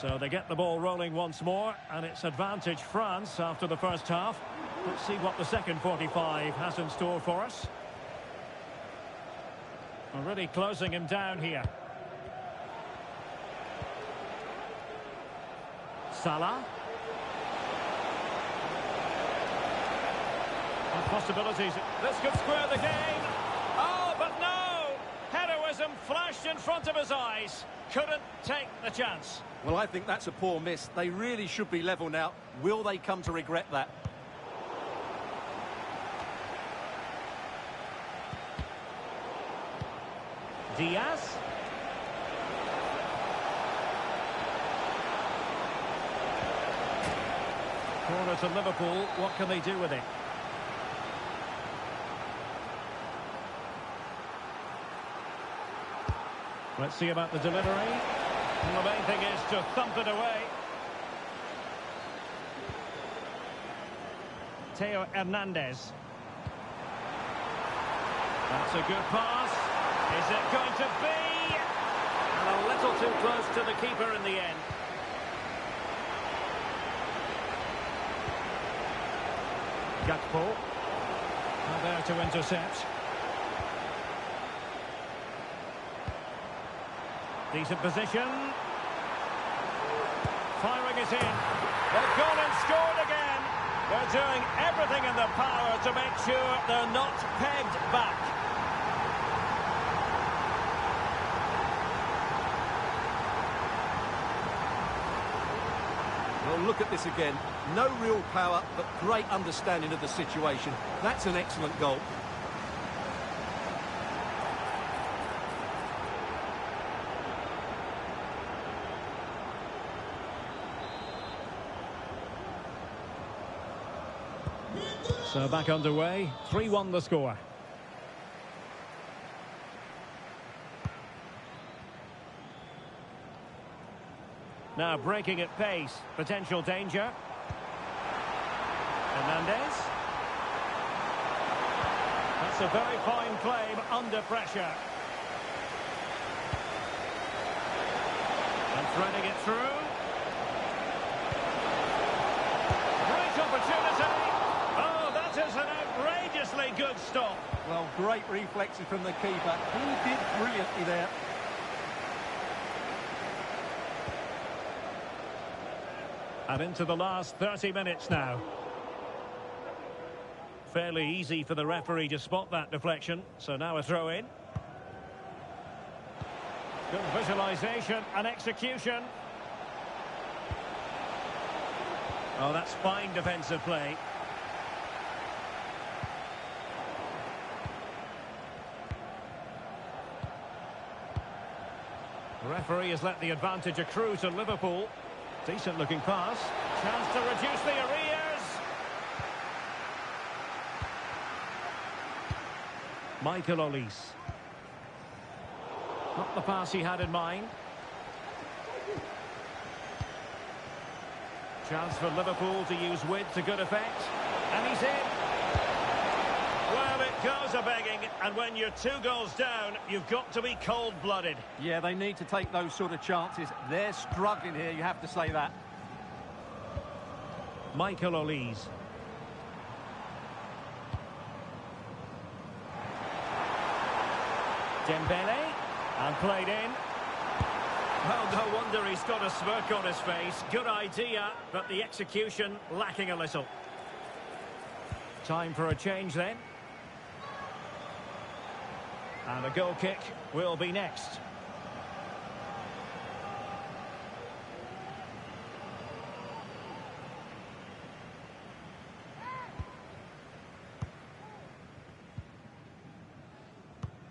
So they get the ball rolling once more, and it's advantage France after the first half. Let's see what the second 45 has in store for us. We're really closing him down here. Salah. And possibilities. This could square the game. Oh, but no! Heroism flashed in front of his eyes. Couldn't take the chance. Well, I think that's a poor miss. They really should be level now. Will they come to regret that? Diaz. Corner to Liverpool. What can they do with it? Let's see about the delivery. And the main thing is to thump it away. Theo Hernandez. That's a good pass. Is it going to be? And a little too close to the keeper in the end. Gakpo. Now there to intercept. Decent position. Firing it in. They've gone and scored again. They're doing everything in their power to make sure they're not pegged back. Well, look at this again. No real power, but great understanding of the situation. That's an excellent goal. So back underway, 3-1 the score. Now breaking at pace, potential danger. Hernandez. That's a very fine claim under pressure. And threading it through. Great opportunity. Oh, that is an outrageously good stop. Well, great reflexes from the keeper. He did brilliantly there. And into the last 30 minutes now. Fairly easy for the referee to spot that deflection. So now a throw in. Good visualisation and execution. Oh, that's fine defensive play. The referee has let the advantage accrue to Liverpool. Decent looking pass. Chance to reduce the arrears. Michael Olise. Not the pass he had in mind. Chance for Liverpool to use width to good effect. And he's in. Well, it goes a-begging, and when you're 2 goals down, you've got to be cold-blooded. Yeah, they need to take those sort of chances. They're struggling here, you have to say that. Michael Olise. Dembele, and played in. Well, no wonder he's got a smirk on his face. Good idea, but the execution lacking a little. Time for a change then. And a goal kick will be next.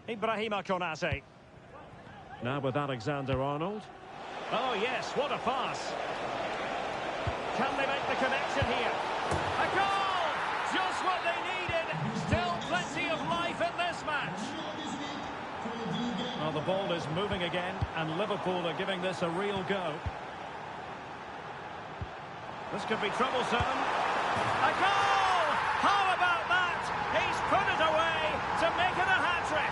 Ibrahima Konate. Now with Alexander-Arnold. Oh yes, what a pass. Can they make the connection here? A goal! Just what they needed. Still plenty of life in this match. Well, the ball is moving again, and Liverpool are giving this a real go. This could be troublesome. A goal! How about that? He's put it away to make it a hat-trick.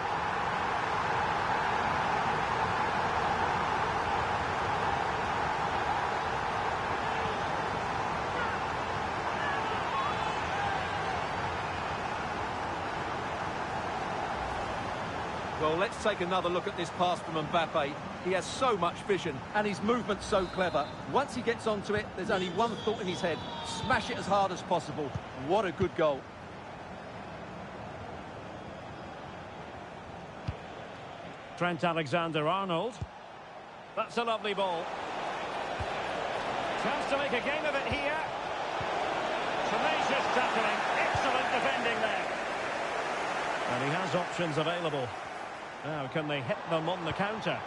Well, let's take another look at this pass from Mbappe. He has so much vision, and his movement's so clever. Once he gets onto it, there's only one thought in his head. Smash it as hard as possible. What a good goal. Trent Alexander-Arnold. That's a lovely ball. Chance to make a game of it here. Tenacious tackling. Excellent defending there. And he has options available. Now, can they hit them on the counter?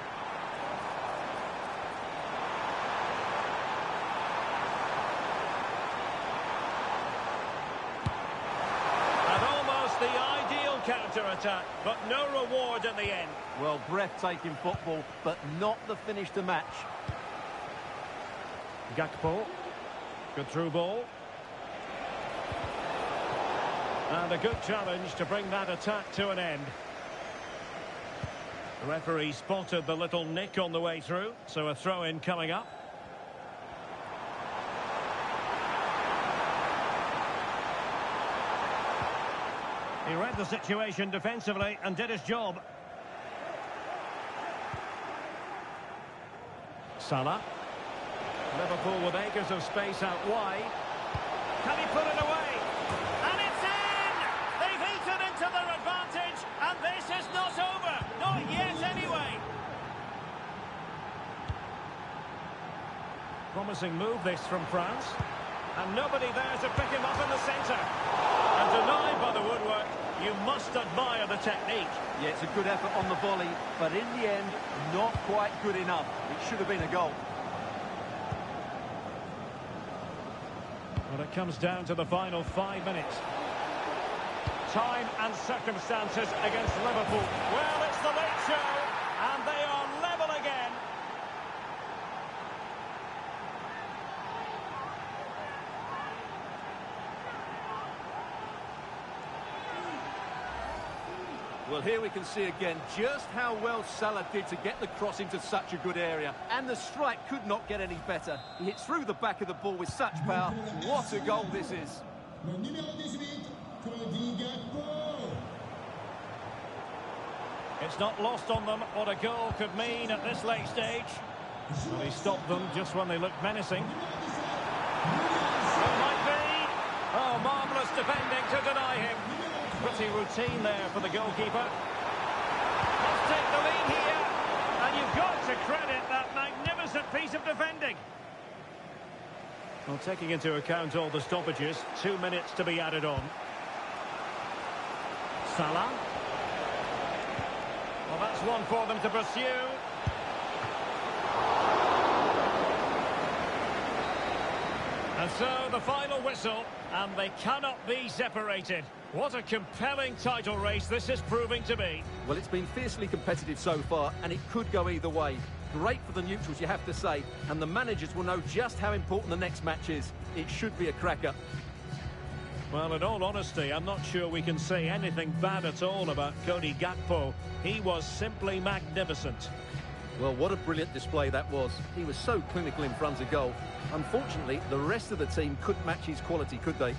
And almost the ideal counter-attack, but no reward in the end. Well, breathtaking football, but not the finish to match. Gakpo. Good through ball. And a good challenge to bring that attack to an end. The referee spotted the little nick on the way through, so a throw-in coming up. He read the situation defensively and did his job. Salah. Liverpool with acres of space out wide. Can he put it away? And it's in! They've eaten into their advantage, and this is not over. Not yet, anyway. Promising move this from France. And nobody there to pick him up in the centre. And denied by the woodwork. You must admire the technique. Yeah, it's a good effort on the volley, but in the end, not quite good enough. It should have been a goal. Well, it comes down to the final 5 minutes. Time and circumstances against Liverpool. Well, it's the late show, and they are level again. Well, here we can see again just how well Salah did to get the cross into such a good area. And the strike could not get any better. He hits through the back of the ball with such power. What a goal this is. Le numéro 18, Cody Gakpo. It's not lost on them what a goal could mean at this late stage. Well, he stopped them just when they looked menacing. It might be. Oh, marvellous defending to deny him. Pretty routine there for the goalkeeper. Let's take the lead here. And you've got to credit that magnificent piece of defending. Well, taking into account all the stoppages, 2 minutes to be added on. Salah. Well, that's one for them to pursue. And so the final whistle, and they cannot be separated. What a compelling title race this is proving to be. Well, it's been fiercely competitive so far, and it could go either way. Great for the neutrals, you have to say, and the managers will know just how important the next match is. It should be a cracker. Well, in all honesty, I'm not sure we can say anything bad at all about Cody Gakpo. He was simply magnificent. Well, what a brilliant display that was. He was so clinical in front of goal. Unfortunately, the rest of the team couldn't match his quality, could they?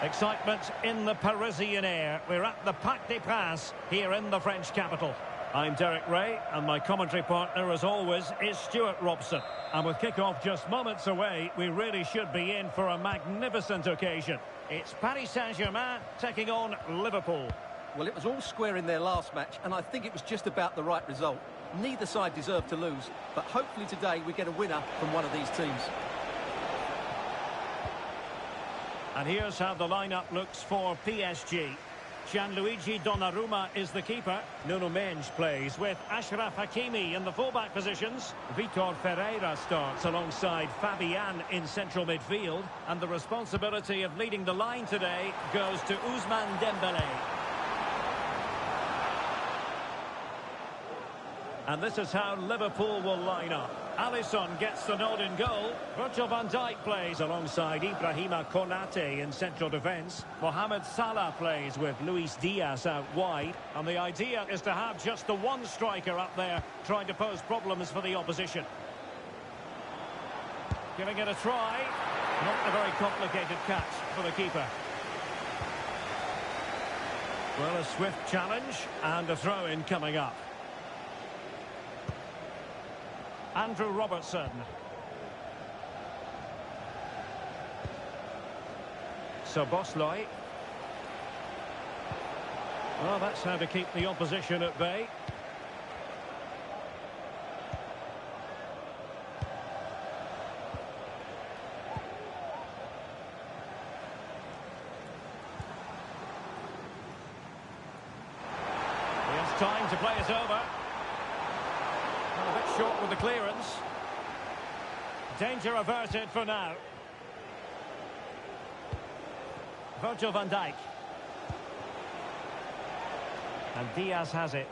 Excitement in the Parisian air. We're at the Parc des Princes here in the French capital. I'm Derek Ray, and my commentary partner, as always, is Stuart Robson. And with kick-off just moments away, we really should be in for a magnificent occasion. It's Paris Saint-Germain taking on Liverpool. Well, it was all square in their last match, and I think it was just about the right result. Neither side deserved to lose, but hopefully today we get a winner from one of these teams. And here's how the lineup looks for PSG. Gianluigi Donnarumma is the keeper. Nuno Mendes plays with Achraf Hakimi in the fullback positions. Vitor Ferreira starts alongside Fabian in central midfield. And the responsibility of leading the line today goes to Ousmane Dembélé. And this is how Liverpool will line up. Alisson gets the nod in goal. Virgil van Dijk plays alongside Ibrahima Konate in central defence. Mohamed Salah plays with Luis Diaz out wide. And the idea is to have just the one striker up there trying to pose problems for the opposition. Giving it a try. Not a very complicated catch for the keeper. Well, a swift challenge and a throw-in coming up. Andrew Robertson. Szoboszlai. Well, that's how to keep the opposition at bay. He has time to play it over. A bit short with the clearance. Danger averted for now. Virgil van Dijk. And Diaz has it.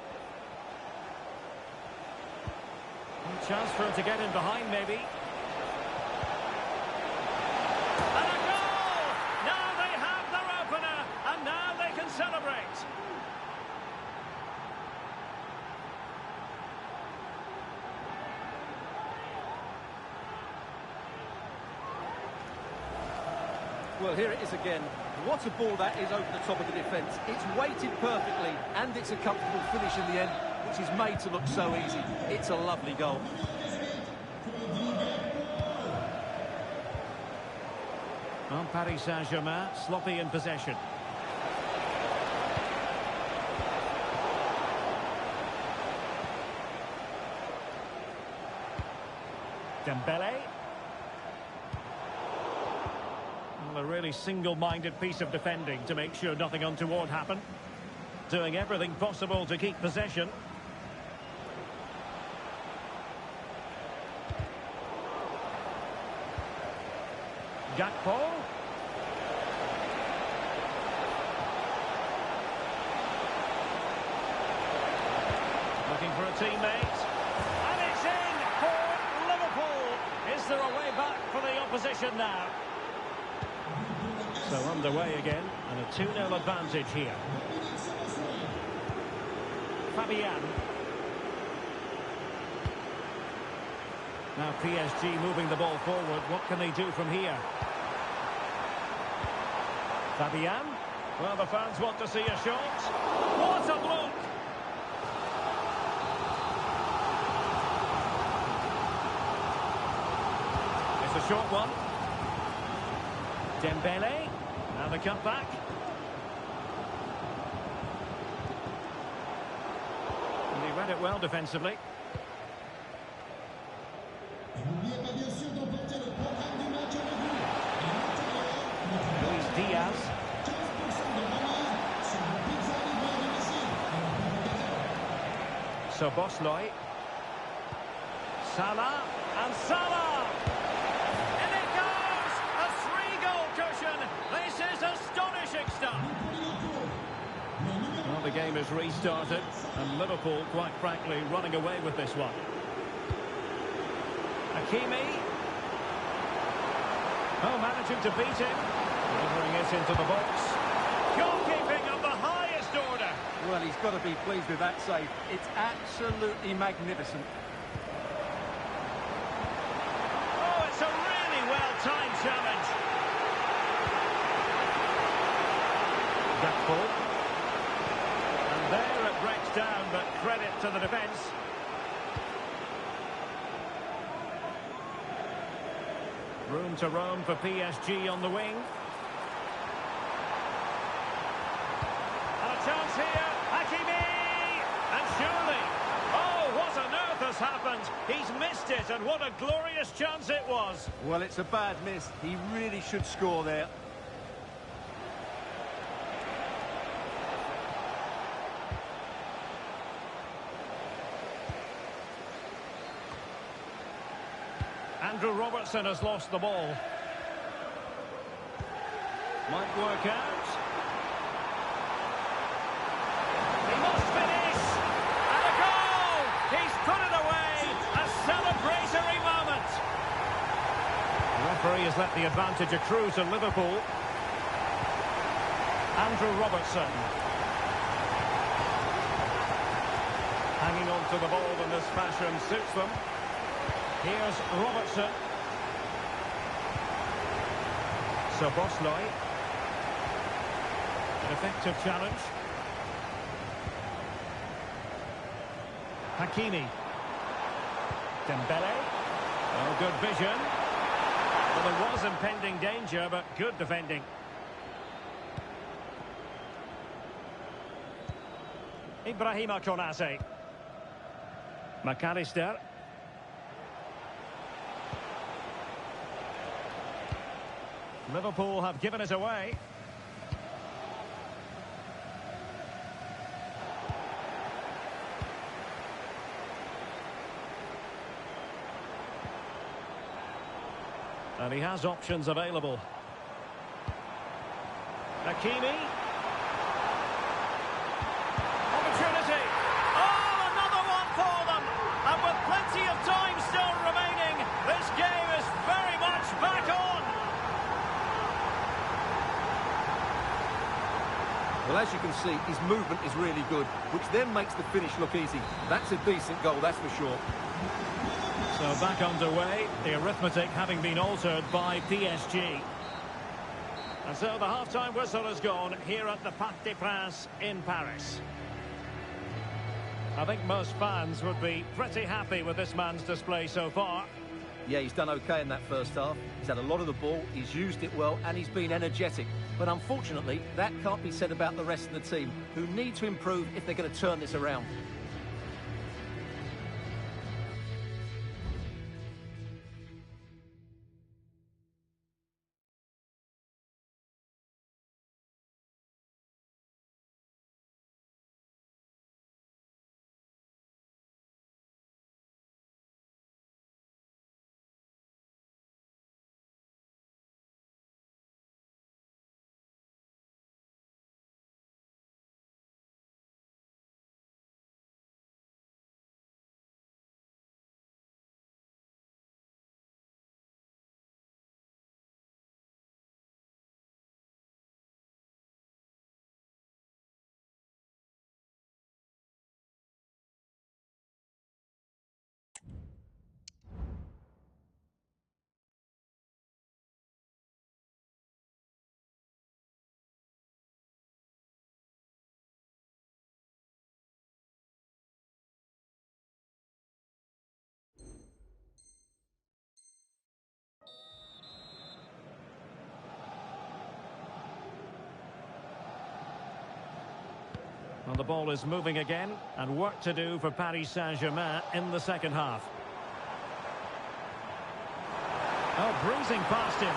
A chance for him to get in behind, maybe. And a goal! Now they have their opener, and now they can celebrate. Well, here it is again. What a ball that is over the top of the defence. It's weighted perfectly, and it's a comfortable finish in the end, which is made to look so easy. It's a lovely goal. Well, Paris Saint-Germain, sloppy in possession. Dembélé. A really single-minded piece of defending to make sure nothing untoward happened. Doing everything possible to keep possession. Gakpo. Looking for a teammate. And it's in for Liverpool. Is there a way back for the opposition now? So underway again, and a 2-0 advantage here. Fabian. Now PSG moving the ball forward. What can they do from here? Fabian. Well, the fans want to see a shot. What a block! It's a short one. Dembélé. Now the cut back. And he read it well defensively. Luis Diaz. Szoboszlai. Salah. And Salah! And it goes! A 3-goal cushion! This is astonishing stuff! Well, the game is restarted, and Liverpool, quite frankly, running away with this one. Hakimi. Oh, managing to beat him. Delivering it into the box. Goalkeeping of the highest order. Well, he's got to be pleased with that save. It's absolutely magnificent. Oh, it's a really well-timed challenge. Gakpo. And there it breaks down, but credit to the defence. Room to roam for PSG on the wing. And a chance here, Hakimi! And surely, oh, what on earth has happened? He's missed it, and what a glorious chance it was. Well, it's a bad miss. He really should score there. Andrew Robertson has lost the ball. Might work out. He must finish! And a goal! He's put it away! A celebratory moment! The referee has let the advantage accrue to Liverpool. Andrew Robertson. Hanging on to the ball in this fashion suits them. Here's Robertson. Soboslai. An effective challenge. Hakimi. Dembele. Oh, good vision. Well, there was impending danger, but good defending. Ibrahima Konate. McAllister. Liverpool have given it away. And he has options available. Hakimi. Opportunity. Oh, another one for them. And with plenty of time still remaining, this game is very much back on. Well, as you can see, his movement is really good, which then makes the finish look easy. That's a decent goal, that's for sure. So back underway, the arithmetic having been altered by PSG. And so the half-time whistle has gone here at the Parc des Princes in Paris. I think most fans would be pretty happy with this man's display so far. Yeah, he's done okay in that first half. He's had a lot of the ball, he's used it well, and he's been energetic. But unfortunately, that can't be said about the rest of the team, who need to improve if they're going to turn this around. Well, the ball is moving again, and work to do for Paris Saint-Germain in the second half. Oh, breezing past him.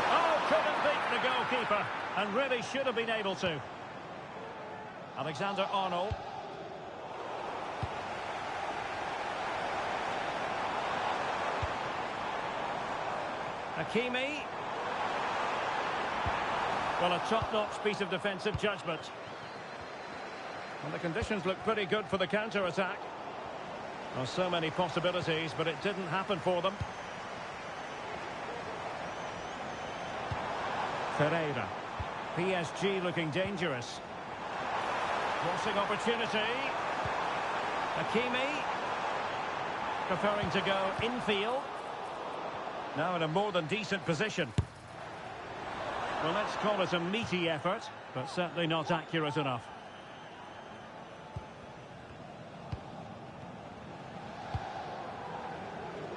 Oh, couldn't beat the goalkeeper, and really should have been able to. Alexander-Arnold. Hakimi. Well, a top-notch piece of defensive judgment. And the conditions look pretty good for the counter-attack. Well, so many possibilities, but it didn't happen for them. Ferreira. PSG looking dangerous. Crossing opportunity. Hakimi. Preferring to go infield. Now in a more than decent position. Well, let's call it a meaty effort, but certainly not accurate enough.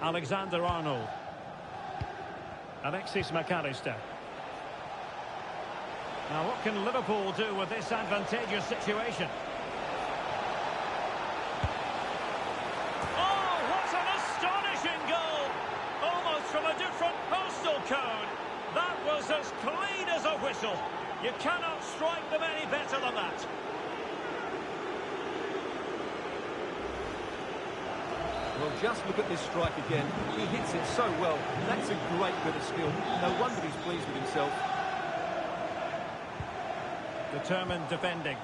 Alexander-Arnold. Alexis McAllister. Now, what can Liverpool do with this advantageous situation? Oh, what an astonishing goal! Almost from a different postal code. That was as clean as a whistle. You cannot strike them any better than that. Well, just look at this strike again. He hits it so well. That's a great bit of skill. No wonder he's pleased with himself. Determined defending.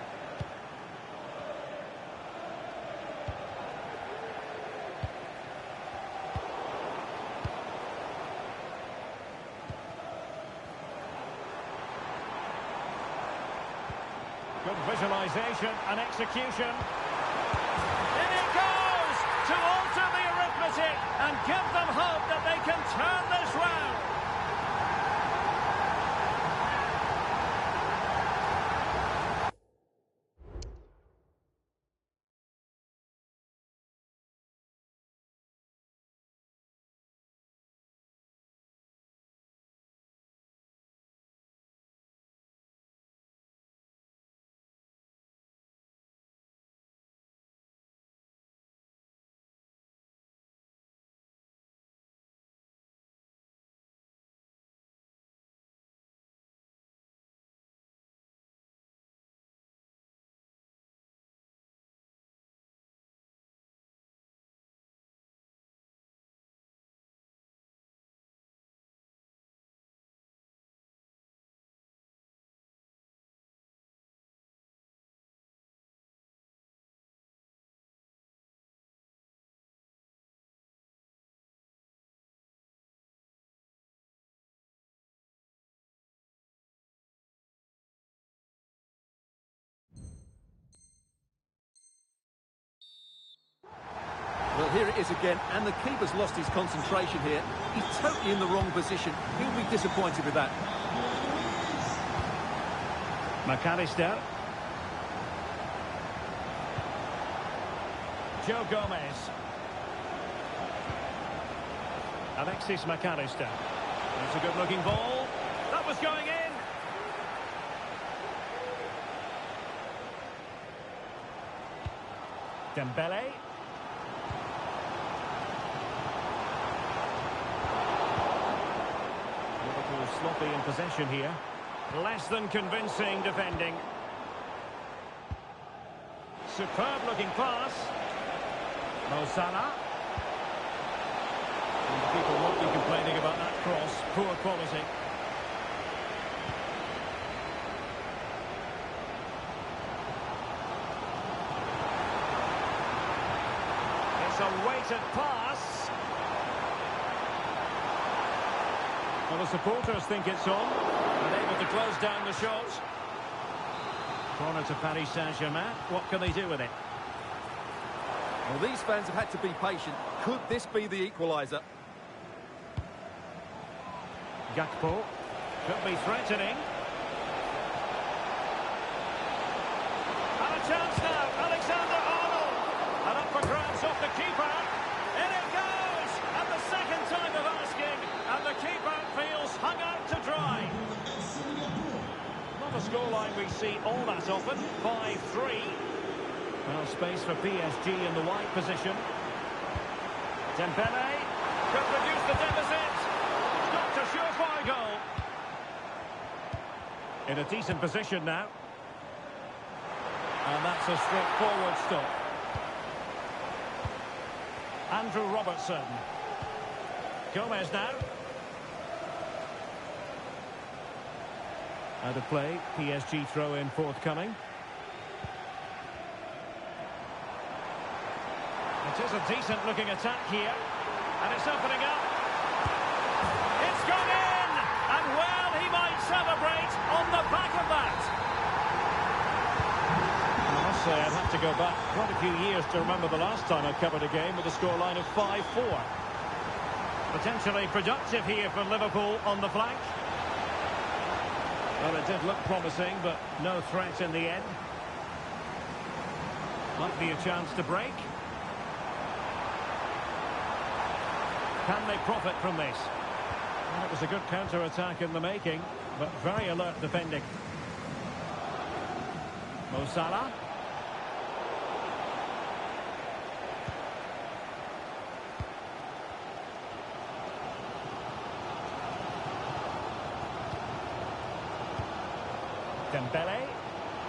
Good visualization and execution. In it goes to alter the arithmetic and give them hope that they can turn this round. Well, here it is again, and the keeper's lost his concentration here. He's totally in the wrong position. He'll be disappointed with that. McAllister. Joe Gomez. Alexis McAllister. That's a good-looking ball. That was going in. Dembele. Liverpool sloppy in possession here. Less than convincing defending. Superb-looking pass. Mo Salah. And people won't be complaining about that cross. Poor quality. It's a weighted pass. Well, the supporters think it's on. And able to close down the shot. Corner to Paris Saint-Germain. What can they do with it? Well, these fans have had to be patient. Could this be the equaliser? Gakpo. Could be threatening. And a chance now. Alexander-Arnold. And up for grabs off the keeper. In it goes. And the second time of asking. And the keeper feels hung out to dry. Not a scoreline we see all that often. 5-3. Well, space for PSG in the wide position. Dembele could reduce the deficit. Got a surefire goal. In a decent position now. And that's a straightforward stop. Andrew Robertson. Gomez now. Out of play. PSG throw-in forthcoming. It is a decent-looking attack here. And it's opening up. It's gone in! And, well, he might celebrate on the back of that. I must say, I'd have to go back quite a few years to remember the last time I covered a game with a scoreline of 5-4. Potentially productive here for Liverpool on the flank. Well, it did look promising, but no threat in the end. Might be a chance to break. Can they profit from this? Well, it was a good counter-attack in the making, but very alert defending. Mo Salah. Dembele.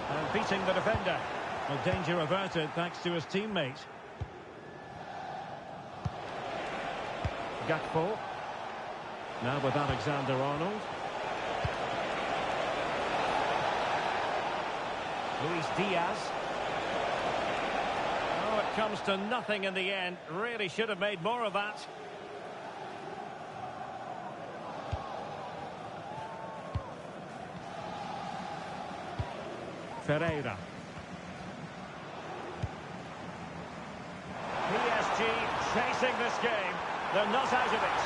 And beating the defender. Well, danger averted thanks to his teammate. Gakpo. Now with Alexander-Arnold. Luis Diaz. Oh, it comes to nothing in the end. Really should have made more of that. Ferreira. PSG chasing this game. They're not out of it.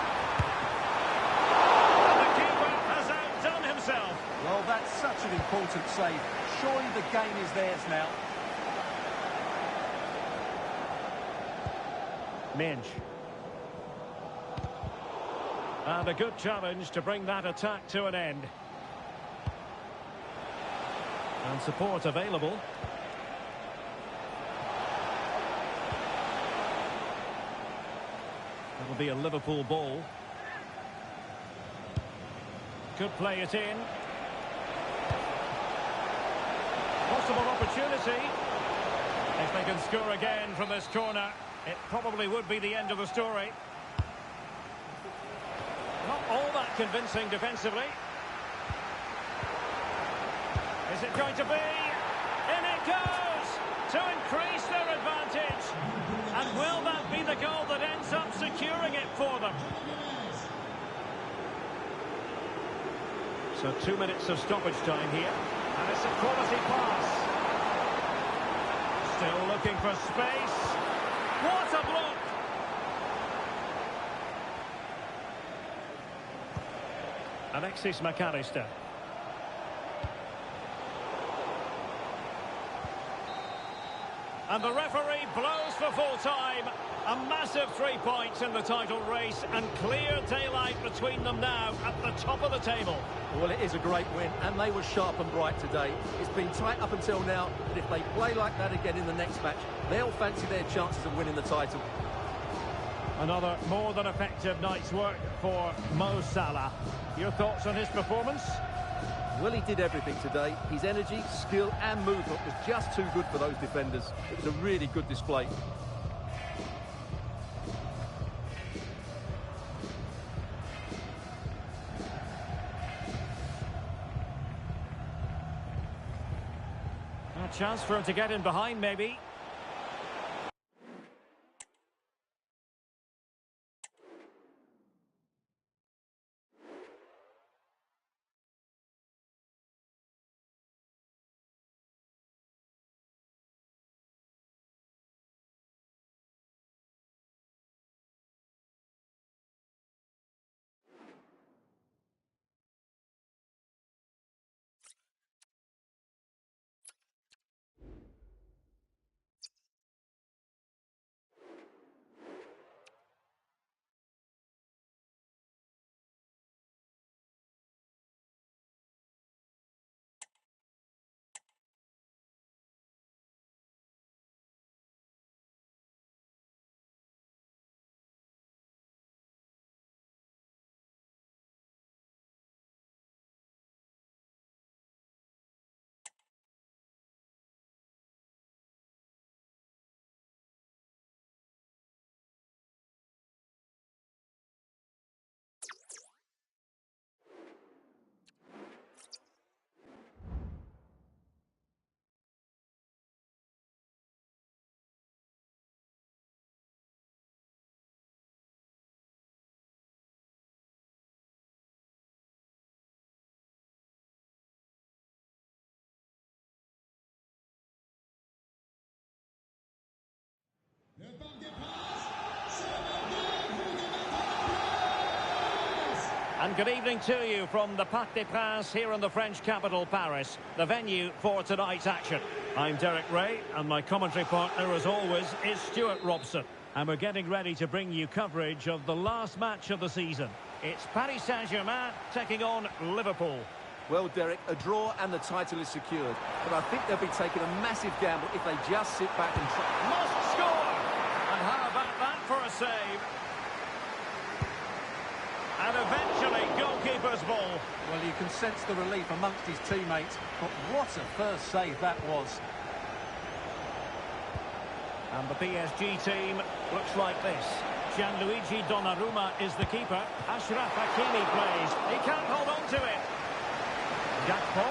And the keeper has outdone himself. Well, that's such an important save. Surely the game is theirs now. Minge. And a good challenge to bring that attack to an end. And support available. That'll be a Liverpool ball. Could play it in. Possible opportunity. If they can score again from this corner, it probably would be the end of the story. Not all that convincing defensively. Is it going to be? In it goes! To increase their advantage. And will that be the goal that ends up securing it for them? So 2 minutes of stoppage time here. And it's a quality pass. Still looking for space. What a block! Alexis McAllister. And the referee blows for full time. A massive 3 points in the title race and clear daylight between them now at the top of the table. Well, it is a great win, and they were sharp and bright today. It's been tight up until now, but if they play like that again in the next match, they'll fancy their chances of winning the title. Another more than effective night's work for Mo Salah. Your thoughts on his performance? Well, he did everything today. His energy, skill and movement was just too good for those defenders. It was a really good display. A chance for him to get in behind, maybe. And good evening to you from the Parc des Princes here in the French capital, Paris, the venue for tonight's action. I'm Derek Ray, and my commentary partner, as always, is Stuart Robson. And we're getting ready to bring you coverage of the last match of the season. It's Paris Saint-Germain taking on Liverpool. Well, Derek, a draw and the title is secured. But I think they'll be taking a massive gamble if they just sit back and try. Must score! And how about that for a save? And eventually, goalkeeper's ball. Well, you can sense the relief amongst his teammates, but what a first save that was. And the PSG team looks like this. Gianluigi Donnarumma is the keeper. Achraf Hakimi plays. He can't hold on to it. Gakpo.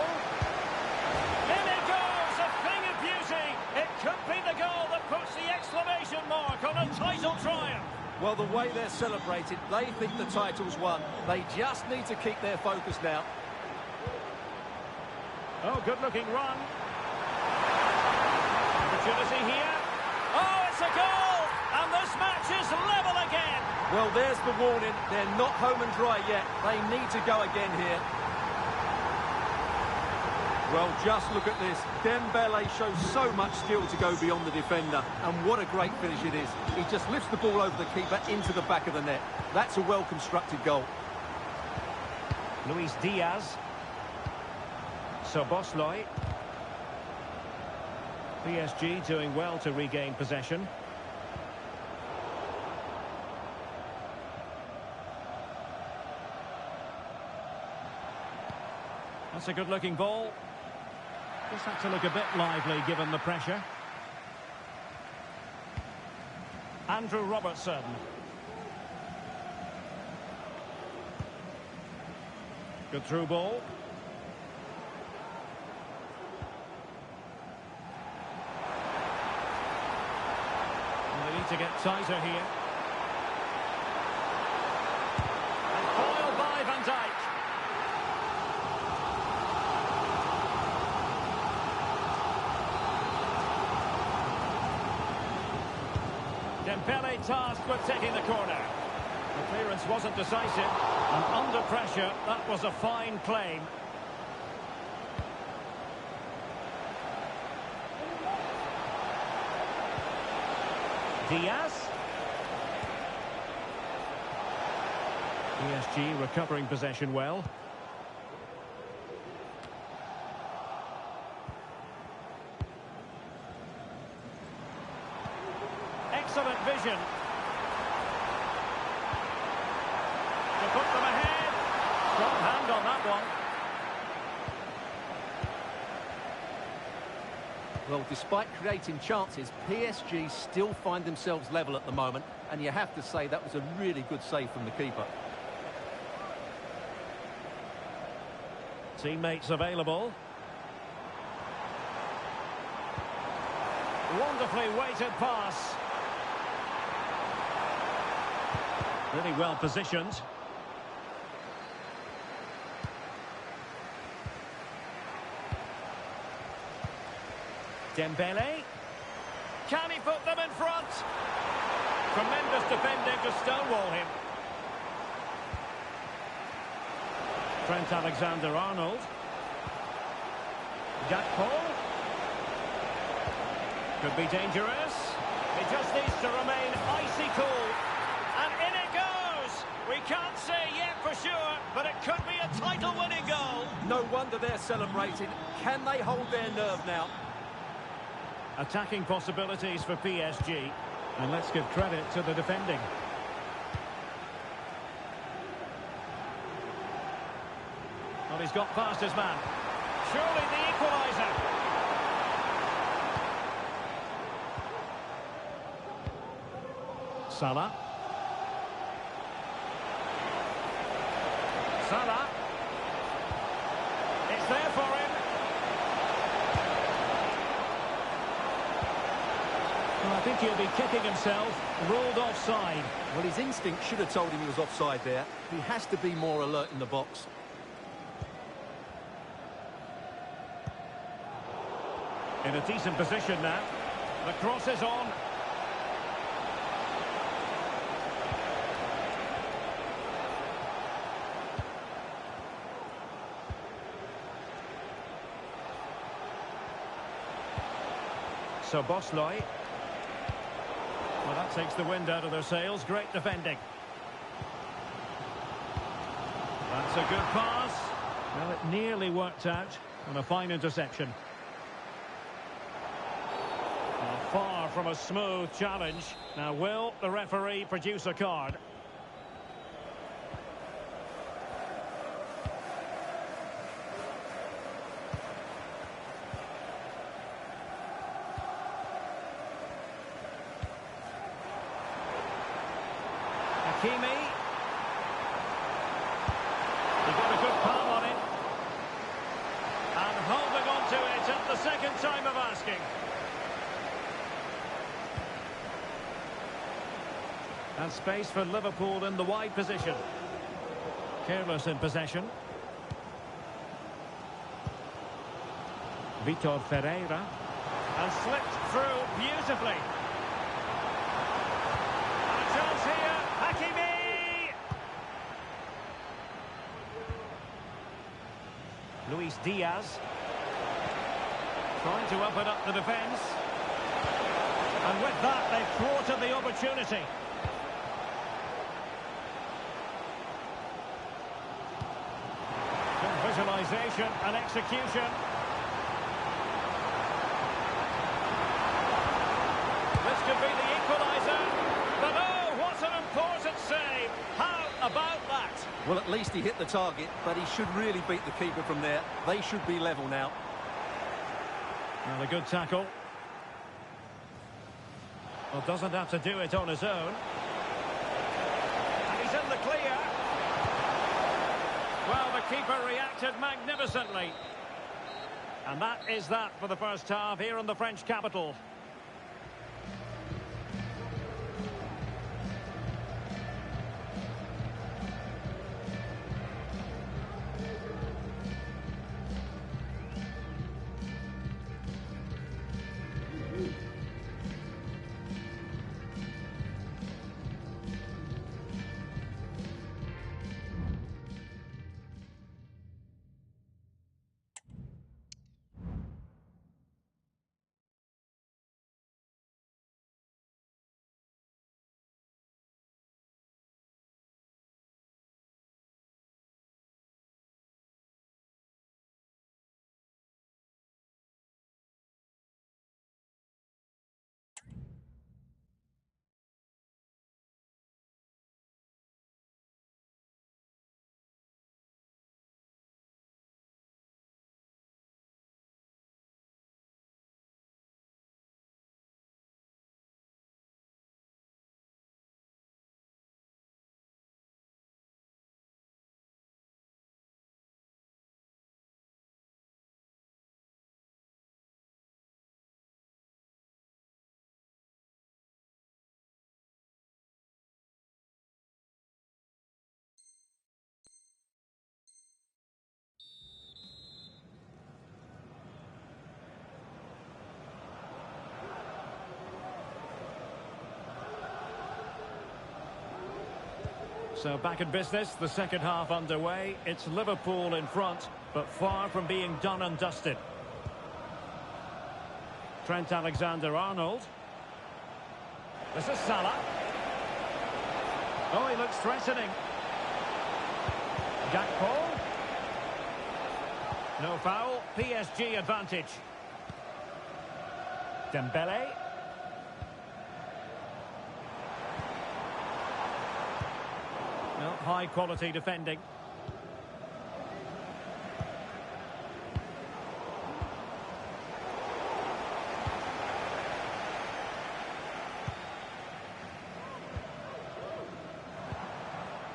In it goes, a thing of beauty. It could be the goal that puts the exclamation mark on a title triumph. Well, the way they're celebrating, they think the title's won. They just need to keep their focus now. Oh, good-looking run. Opportunity here. Oh, it's a goal! And this match is level again. Well, there's the warning. They're not home and dry yet. They need to go again here. Well, just look at this. Dembele shows so much skill to go beyond the defender. And what a great finish it is. He just lifts the ball over the keeper into the back of the net. That's a well-constructed goal. Luis Diaz. Szoboszlai. PSG doing well to regain possession. That's a good-looking ball. Just had to look a bit lively given the pressure. Andrew Robertson. Good through ball. And they need to get tighter here. And foiled by Van Dijk. Dembele tasked with taking the corner. The clearance wasn't decisive, and under pressure, that was a fine claim. Diaz. PSG recovering possession well. Excellent vision. To put them ahead. Strong hand on that one. Well, despite creating chances, PSG still find themselves level at the moment. And you have to say that was a really good save from the keeper. Teammates available. Wonderfully weighted pass. Really well positioned. Dembele. Can he put them in front? Tremendous defending to stonewall him. Trent Alexander-Arnold. Gakpo. Could be dangerous. He just needs to remain icy cool. And in it goes! We can't say yet for sure, but it could be a title-winning goal. No wonder they're celebrating. Can they hold their nerve now? Attacking possibilities for PSG. And let's give credit to the defending. Well, he's got past his man. Surely the equaliser. Salah. Salah. It's there for him. Well, I think he'll be kicking himself. Ruled offside. Well, his instinct should have told him he was offside there. He has to be more alert in the box. In a decent position now. The cross is on. Sobosloy. Well, that takes the wind out of their sails. Great defending. That's a good pass. Well, it nearly worked out. And a fine interception. Well, far from a smooth challenge. Now, will the referee produce a card? Hakimi. He got a good palm on it. And holding on to it at the second time of asking. And space for Liverpool in the wide position. Careless in possession. Vitor Ferreira. And slipped through beautifully. And a chance here. Hakimi! Luis Diaz. Trying to open up the defence. And with that, they've thwarted the opportunity. Good visualisation and execution. This could be the equaliser. But oh, what an important save. How about that? Well, at least he hit the target, but he should really beat the keeper from there. They should be level now. Well, a good tackle. Well, doesn't have to do it on his own. And he's in the clear. Well, the keeper reacted magnificently. And that is that for the first half here in the French capital. So back in business, the second half underway. It's Liverpool in front, but far from being done and dusted. Trent Alexander-Arnold. This is Salah. Oh, he looks threatening. Gakpo. No foul. PSG advantage. Dembele. No, high quality defending.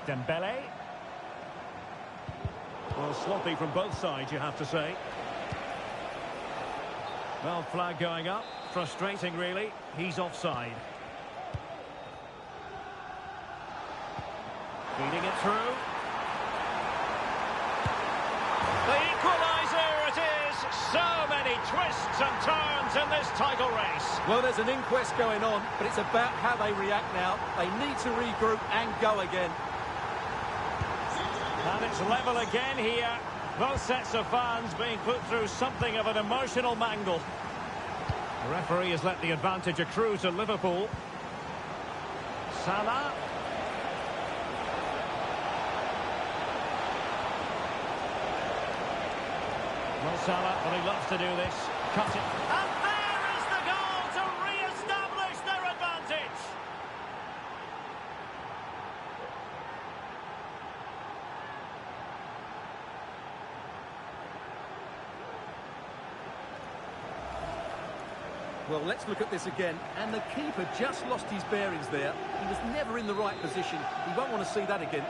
Dembele. Well, sloppy from both sides, you have to say. Well, flag going up. Frustrating, really. He's offside. Feeding it through. The equaliser it is! So many twists and turns in this title race. Well, there's an inquest going on, but it's about how they react now. They need to regroup and go again. And it's level again here. Both sets of fans being put through something of an emotional mangle. The referee has let the advantage accrue to Liverpool. Salah. Well, Salah, well, he loves to do this. Cut it. And there is the goal to re-establish their advantage. Well, let's look at this again. And the keeper just lost his bearings there. He was never in the right position. He won't want to see that again.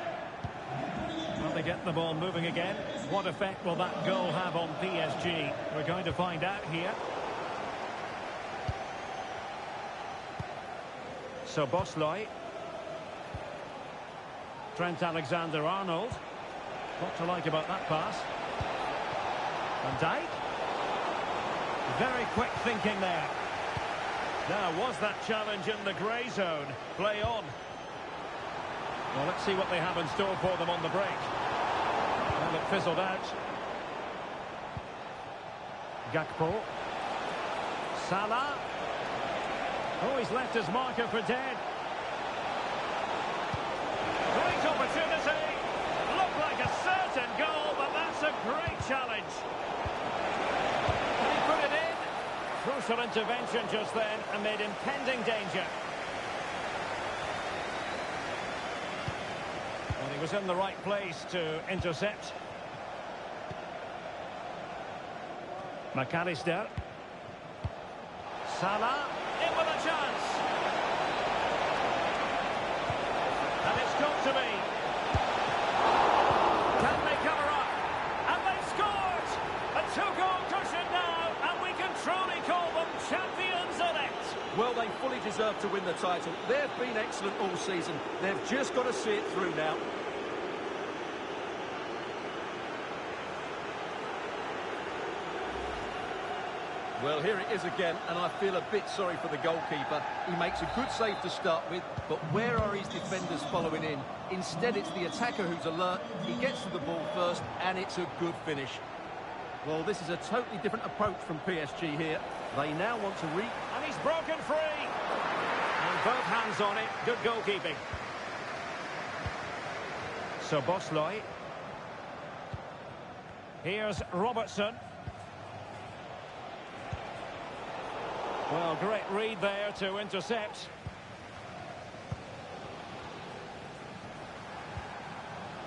Well, they get the ball moving again. What effect will that goal have on PSG? We're going to find out here. So Bosley. Trent Alexander-Arnold. What to like about that pass? Van Dijk. Very quick thinking there. Now, was that challenge in the grey zone? Play on. Well, let's see what they have in store for them on the break. Well, it fizzled out. Gakpo. Salah. Oh, he's left his marker for dead. Great opportunity. Looked like a certain goal, but that's a great challenge. And he put it in. Crucial intervention just then amid impending danger. Well, he was in the right place to intercept. McAllister. Salah, in with a chance. And it's got to be. Can they cover up? And they've scored! A two-goal cushion now, and we can truly call them champions-elect. Well, they fully deserve to win the title. They've been excellent all season. They've just got to see it through now. Well, here it is again, and I feel a bit sorry for the goalkeeper. He makes a good save to start with, but where are his defenders following in? Instead, it's the attacker who's alert. He gets to the ball first, and it's a good finish. Well, this is a totally different approach from PSG here. They now want to And he's broken free. And both hands on it. Good goalkeeping. So Bosley. Here's Robertson. Well, great read there to intercept.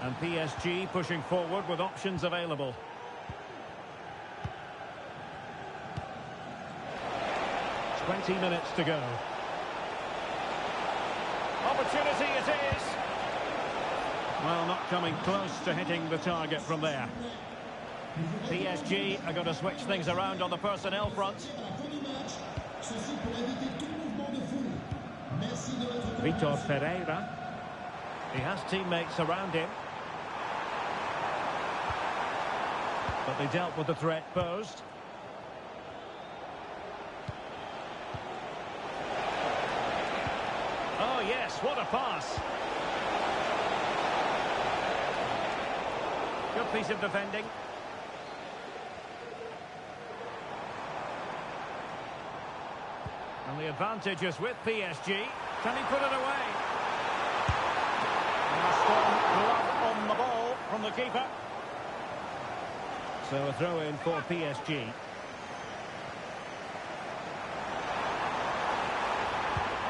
And PSG pushing forward with options available. Twenty minutes to go. Opportunity it is. Well, not coming close to hitting the target from there. PSG are going to switch things around on the personnel front. Vitor Pereira. He has teammates around him. But they dealt with the threat posed. Oh yes, what a pass. Good piece of defending. And the advantage is with PSG. Can he put it away? And a strong glove on the ball from the keeper. So a throw in for PSG.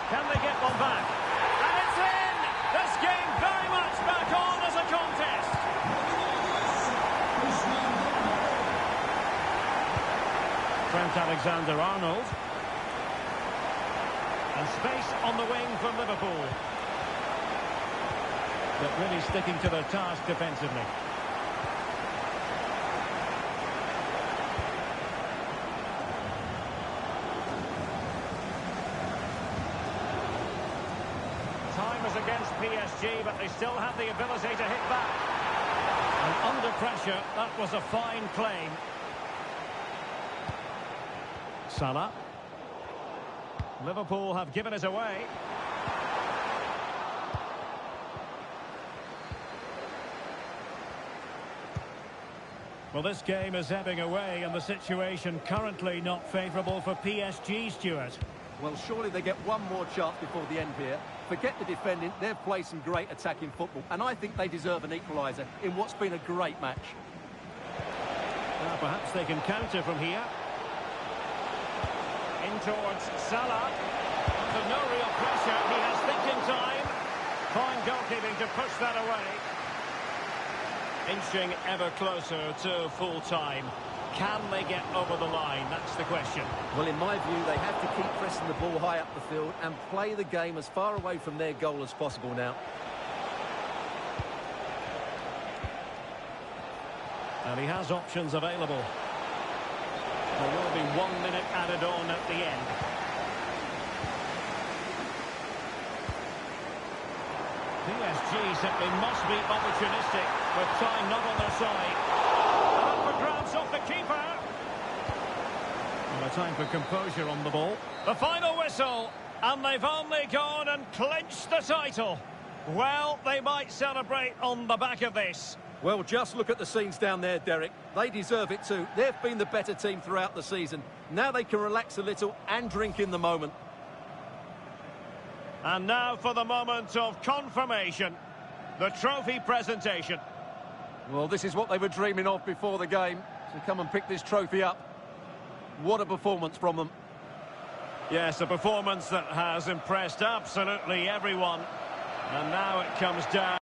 Can they get one back? And it's in! This game very much back on as a contest. Trent Alexander-Arnold. And space on the wing for Liverpool. But really sticking to their task defensively. Time is against PSG, but they still have the ability to hit back. And under pressure, that was a fine claim. Salah. Liverpool have given it away. Well, this game is ebbing away and the situation currently not favourable for PSG, Stuart. Well, surely they get one more chance before the end here. Forget the defending, they've played some great attacking football, and I think they deserve an equaliser in what's been a great match. Well, perhaps they can counter from here. In towards Salah. Under no real pressure, he has thinking time. Fine goalkeeping to push that away. Inching ever closer to full time. Can they get over the line? That's the question. Well, in my view, they have to keep pressing the ball high up the field and play the game as far away from their goal as possible now. And he has options available. There will be 1 minute added on at the end. PSG simply must be opportunistic with time not on their side. And up for grabs off the keeper. Well, a time for composure on the ball. The final whistle, and they've only gone and clinched the title. Well, they might celebrate on the back of this. Well, just look at the scenes down there, Derek. They deserve it too. They've been the better team throughout the season. Now they can relax a little and drink in the moment. And now for the moment of confirmation. The trophy presentation. Well, this is what they were dreaming of before the game. To come and pick this trophy up. What a performance from them. Yes, a performance that has impressed absolutely everyone. And now it comes down.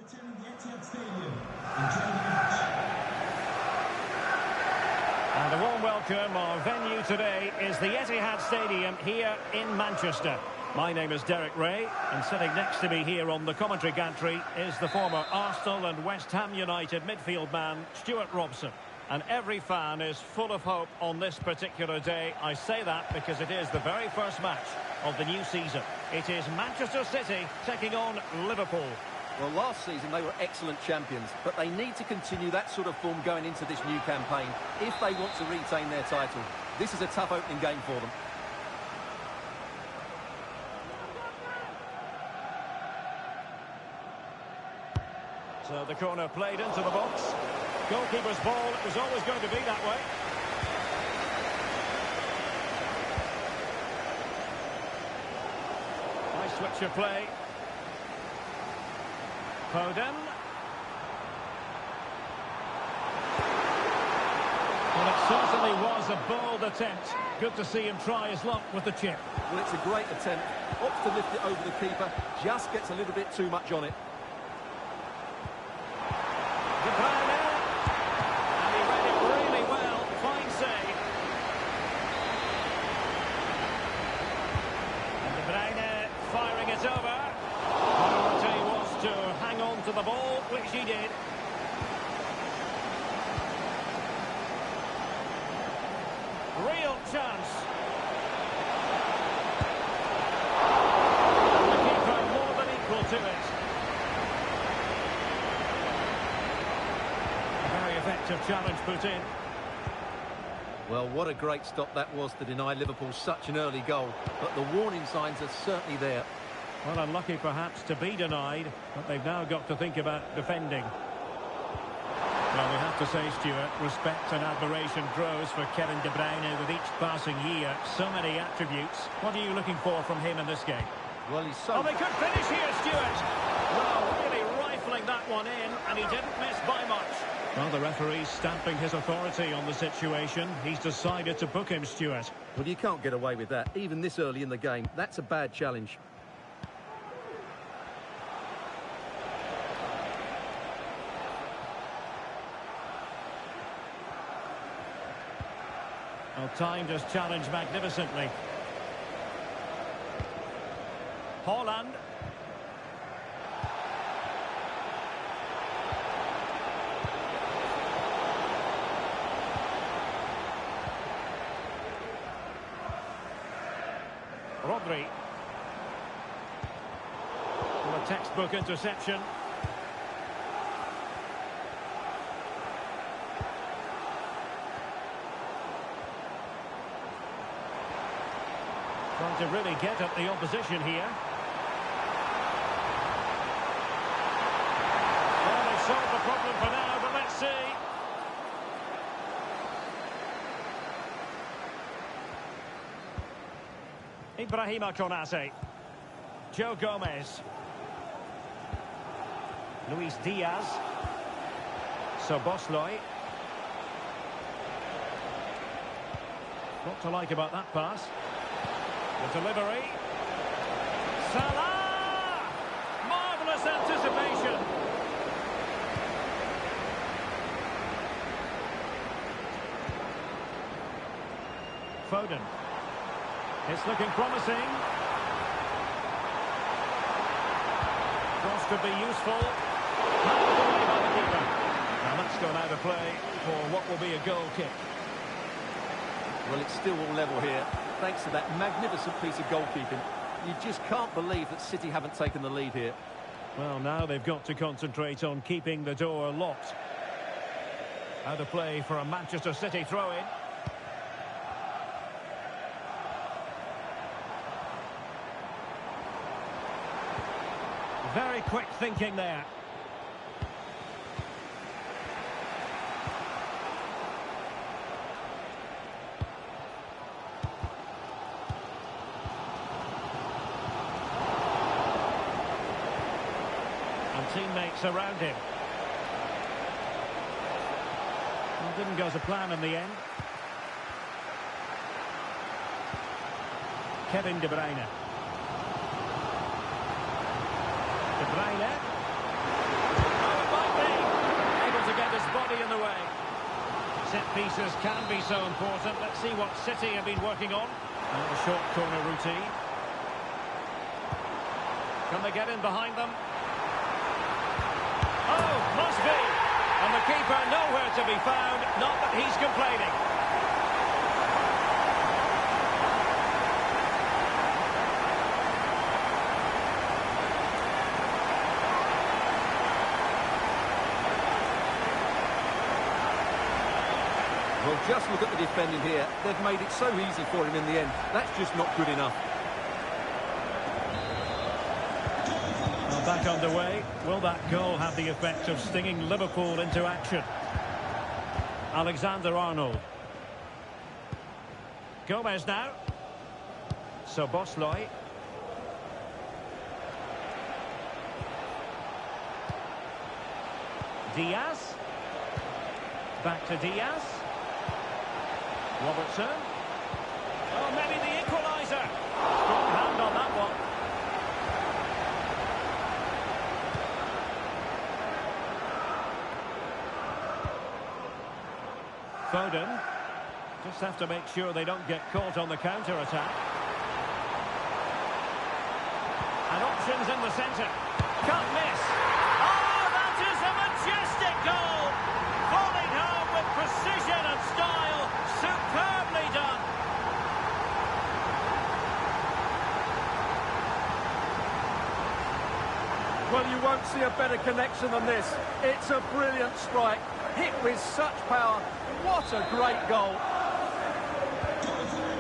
Attending the Etihad Stadium. Enjoy the match. And a warm welcome. Our venue today is the Etihad Stadium here in Manchester. My name is Derek Ray, and sitting next to me here on the commentary gantry is the former Arsenal and West Ham United midfield man, Stuart Robson. And every fan is full of hope on this particular day. I say that because it is the very first match of the new season. It is Manchester City taking on Liverpool. Well, last season they were excellent champions, but they need to continue that sort of form going into this new campaign if they want to retain their title. This is a tough opening game for them. So the corner played into the box. Goalkeeper's ball, it was always going to be that way. Nice switch of play. Foden. Well, it certainly was a bold attempt. Good to see him try his luck with the chip. Well, it's a great attempt. Opts to lift it over the keeper. Just gets a little bit too much on it. De Bruyne. And he read it really well. Fine save. And De Bruyne firing it over. Priority was to hang on to the ball, which he did. Real chance. And the keeper more than equal to it. A very effective challenge put in. Well, what a great stop that was to deny Liverpool such an early goal. But the warning signs are certainly there. Well, unlucky perhaps to be denied, but they've now got to think about defending. Well, we have to say, Stuart, respect and admiration grows for Kevin De Bruyne with each passing year. So many attributes. What are you looking for from him in this game? Well, he's so... Oh, they could finish here, Stuart. Well, really rifling that one in, and he didn't miss by much. Well, the referee's stamping his authority on the situation. He's decided to book him, Stuart. Well, you can't get away with that, even this early in the game. That's a bad challenge. Well, timed his challenge magnificently. Haaland. Rodri. Well, a textbook interception. Trying to really get at the opposition here. Well, they've solved the problem for now, but let's see. Ibrahima Konate. Joe Gomez. Luis Diaz. Szoboszlai. What to like about that pass? The delivery. Salah! Marvellous anticipation. Foden. It's looking promising. Cross could be useful. Handled away by the keeper. Now that's gone out of play for what will be a goal kick. Well, it's still all level here, thanks to that magnificent piece of goalkeeping. You just can't believe that City haven't taken the lead here. Well, now they've got to concentrate on keeping the door locked. Out of play for a Manchester City throw-in. Very quick thinking there. And teammates around him. Well, didn't go to plan in the end. Kevin De Bruyne. De Bruyne. Oh, it might be. Able to get his body in the way. set pieces can be so important. Let's see what City have been working on. And the short corner routine. Can they get in behind them? Oh, must be! And the keeper nowhere to be found, not that he's complaining. Well, just look at the defending here. They've made it so easy for him in the end. That's just not good enough. Well, back underway. Will that goal have the effect of stinging Liverpool into action? Alexander-Arnold. Gomez now. Szoboszlai. Diaz. Back to Diaz. Robertson. Oh, maybe the equaliser. Strong hand on that one. Foden. Just have to make sure they don't get caught on the counter-attack. And options in the centre. Can't miss. Oh, that is a majestic goal! Falling home with precision and style. Superbly done. Well, you won't see a better connection than this. It's a brilliant strike. Hit with such power. What a great goal.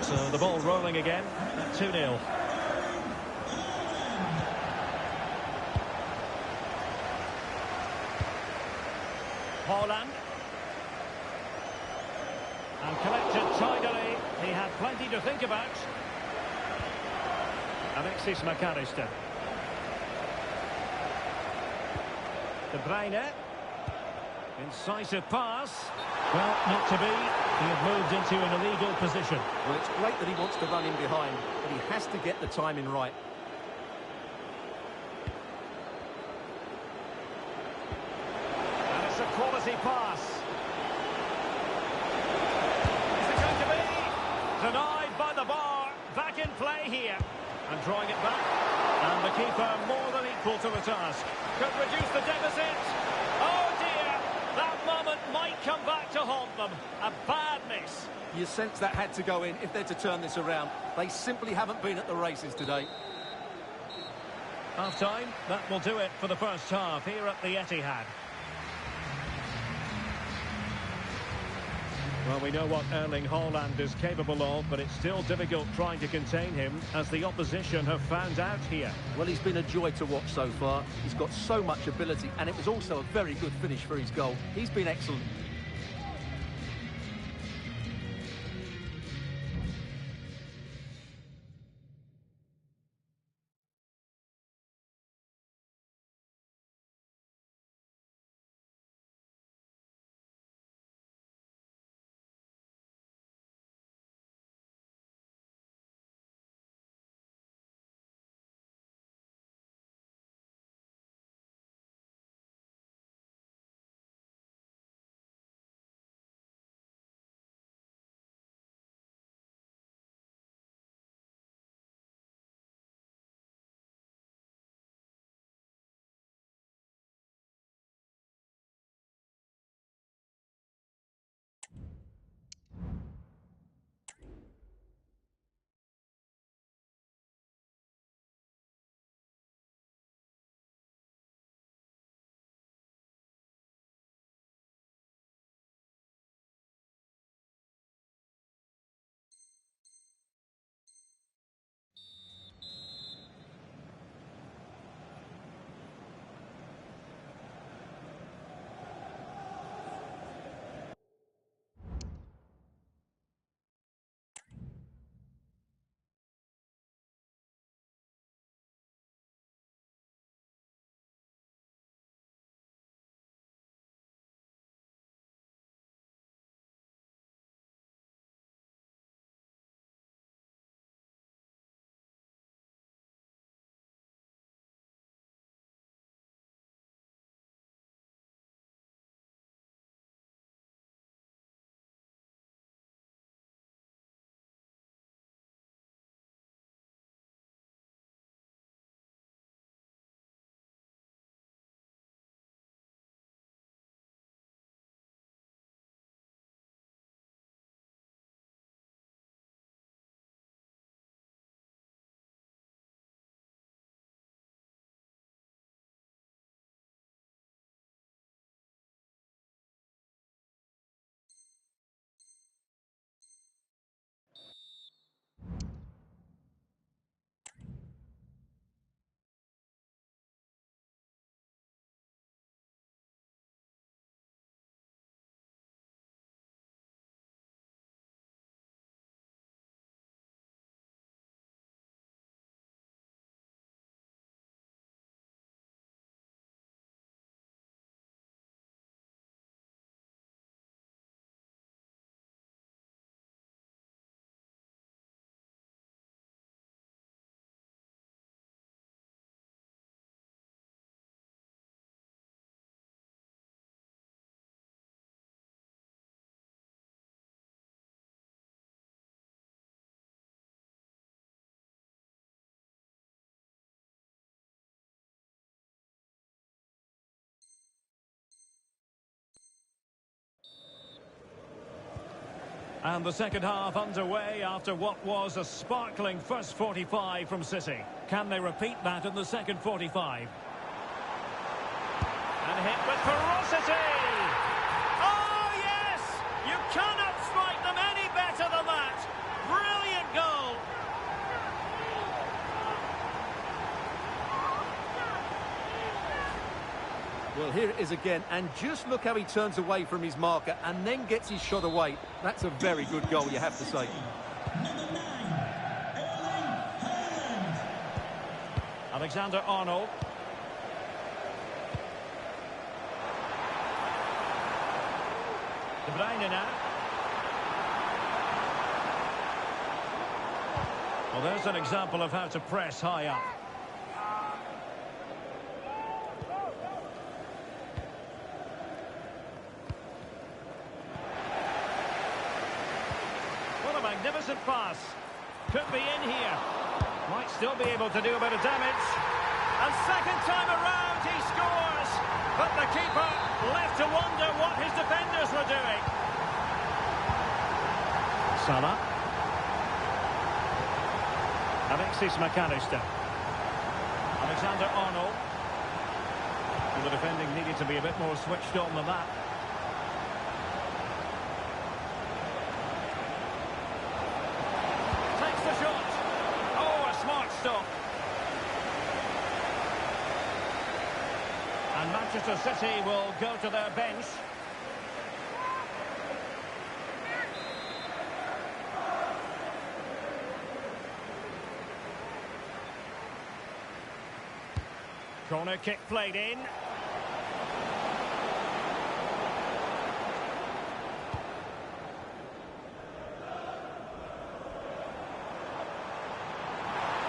So the ball rolling again at 2-0. Haaland. And collected tidily. He had plenty to think about. Alexis McAllister. De Bruyne. Incisive pass. Well, not to be. He had moved into an illegal position. Well, it's great that he wants to run in behind, but he has to get the timing right. And it's a quality pass. Is it going to be? Denied by the bar. Back in play here. And drawing it back. And the keeper more than equal to the task. Could reduce the deficit. Oh dear. That moment might come back to haunt them. A bad miss. You sense that had to go in if they're to turn this around. They simply haven't been at the races today. Half-time, that will do it for the first half here at the Etihad. Well, we know what Erling Haaland is capable of, but it's still difficult trying to contain him as the opposition have found out here. Well, he's been a joy to watch so far. He's got so much ability, and it was also a very good finish for his goal. He's been excellent. And the second half underway after what was a sparkling first 45 from City. Can they repeat that in the second 45? And hit with ferocity! Oh, yes! You cannot strike them any better than that! Brilliant goal! Well, here it is again, and just look how he turns away from his marker and then gets his shot away. That's a very good goal, you have to say. Number 9, Erling Haaland. Alexander-Arnold. De Bruyne now. Well, there's an example of how to press high up. What a magnificent pass. Could be in here. Might still be able to do a bit of damage. And second time around he scores. But the keeper left to wonder what his defenders were doing. Salah. Alexis McAllister. Alexander-Arnold. And the defending needed to be a bit more switched on than that. Takes the shot. Oh, a smart stop. And Manchester City will go to their bench. Corner kick played in.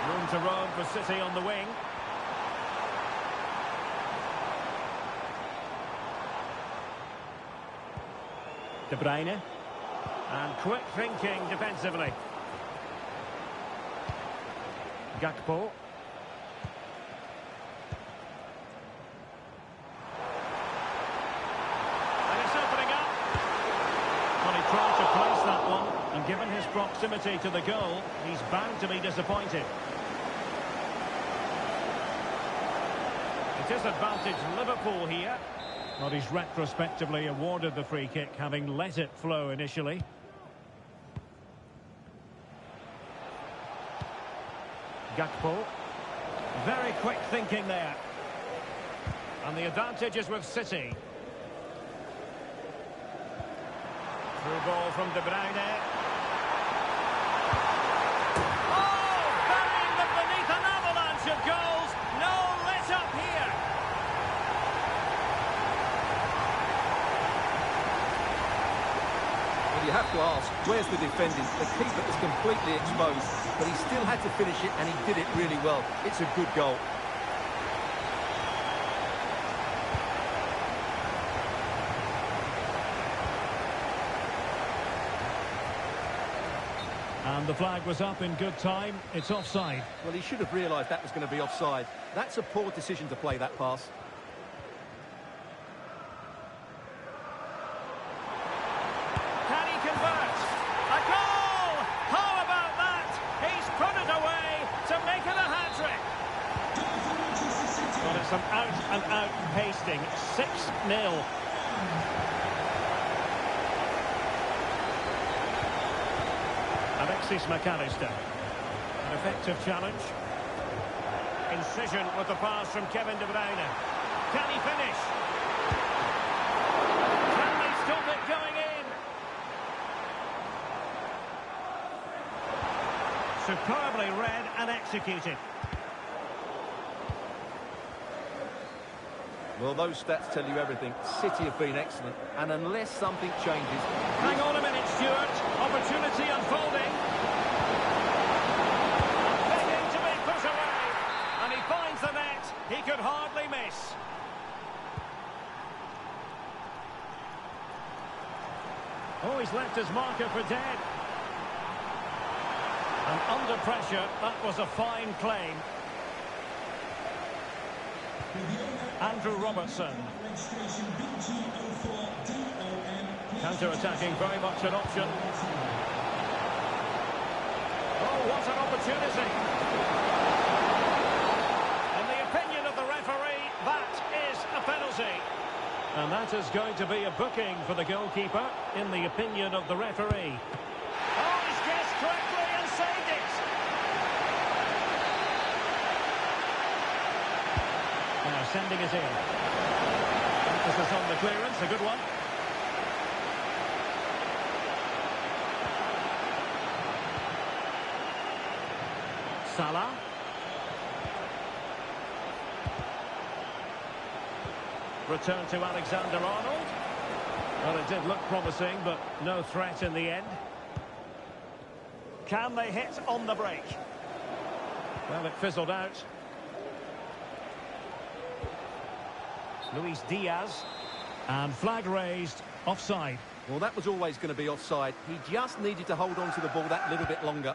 Room to roam for City on the wing. De Bruyne. And quick thinking defensively. Gakpo. And it's opening up. Well, he tried to place that one, and given his proximity to the goal, he's bound to be disappointed. It is advantage Liverpool here. But he's retrospectively awarded the free kick, having let it flow initially. Gakpo. Very quick thinking there. And the advantage is with City. Through ball from De Bruyne. Oh! Burying them beneath an avalanche of goals. No let up here. You have to ask, where's the defending? The keeper is completely exposed, but he still had to finish it, and he did it really well. It's a good goal. And the flag was up in good time. It's offside. Well, he should have realised that was going to be offside. That's a poor decision to play that pass. Some out-and-out pasting. 6-0. Alexis McAllister. An effective challenge. Incision with the pass from Kevin De Bruyne. Can he finish? Can they stop it going in? Superbly read and executed. Well, those stats tell you everything. City have been excellent, and unless something changes... Hang on a minute, Stuart. Opportunity unfolding. Begging to be put away. And he finds the net. He could hardly miss. Oh, he's left his marker for dead. And under pressure, that was a fine claim. Andrew Robertson. Registration BG04DOM. Counter-attacking, very much an option. Oh, what an opportunity. In the opinion of the referee, that is a penalty. And that is going to be a booking for the goalkeeper, in the opinion of the referee. Oh, he's guessed correctly and saved it. Now sending it in. Emphasis on the clearance, a good one. Salah. Return to Alexander-Arnold. Well, it did look promising, but no threat in the end. Can they hit on the break? Well, it fizzled out. Luis Diaz. And flag raised, offside. Well, that was always going to be offside. He just needed to hold on to the ball that little bit longer.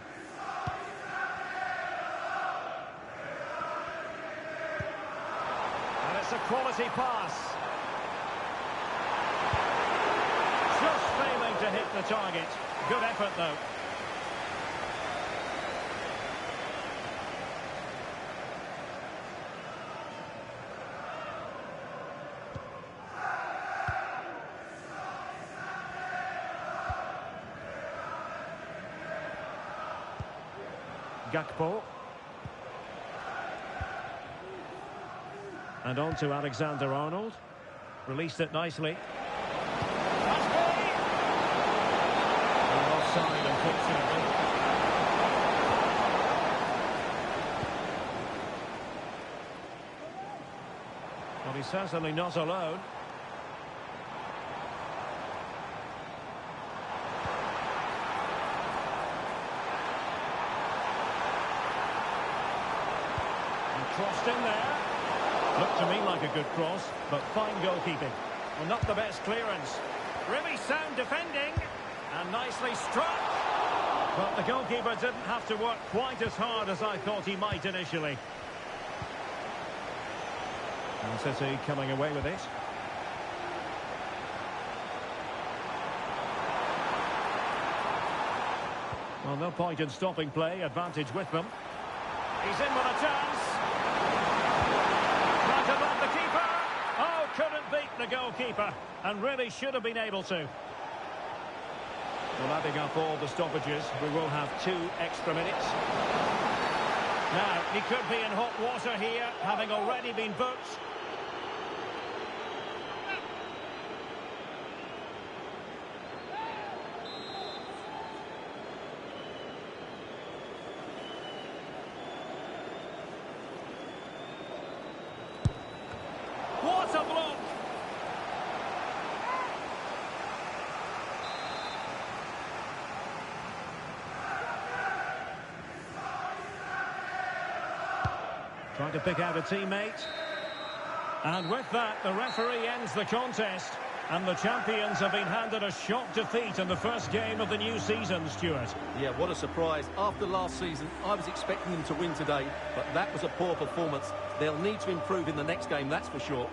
And it's a quality pass. Just failing to hit the target. Good effort, though. Gakpo. And on to Alexander-Arnold. Released it nicely. Offside, unfortunately. Well, he's certainly not alone. Crossed in there. Looked to me like a good cross, but fine goalkeeping. Well, not the best clearance. Really sound defending. And nicely struck. But the goalkeeper didn't have to work quite as hard as I thought he might initially. And City coming away with it. Well, no point in stopping play. Advantage with them. He's in with a chance. Right above the keeper. Oh, couldn't beat the goalkeeper. And really should have been able to. Well, adding up all the stoppages, we will have 2 extra minutes. Now, he could be in hot water here, having already been booked. What a block! Trying to pick out a teammate. And with that, the referee ends the contest. And the champions have been handed a shock defeat in the first game of the new season, Stuart. Yeah, what a surprise. After last season, I was expecting them to win today, but that was a poor performance. They'll need to improve in the next game, that's for sure.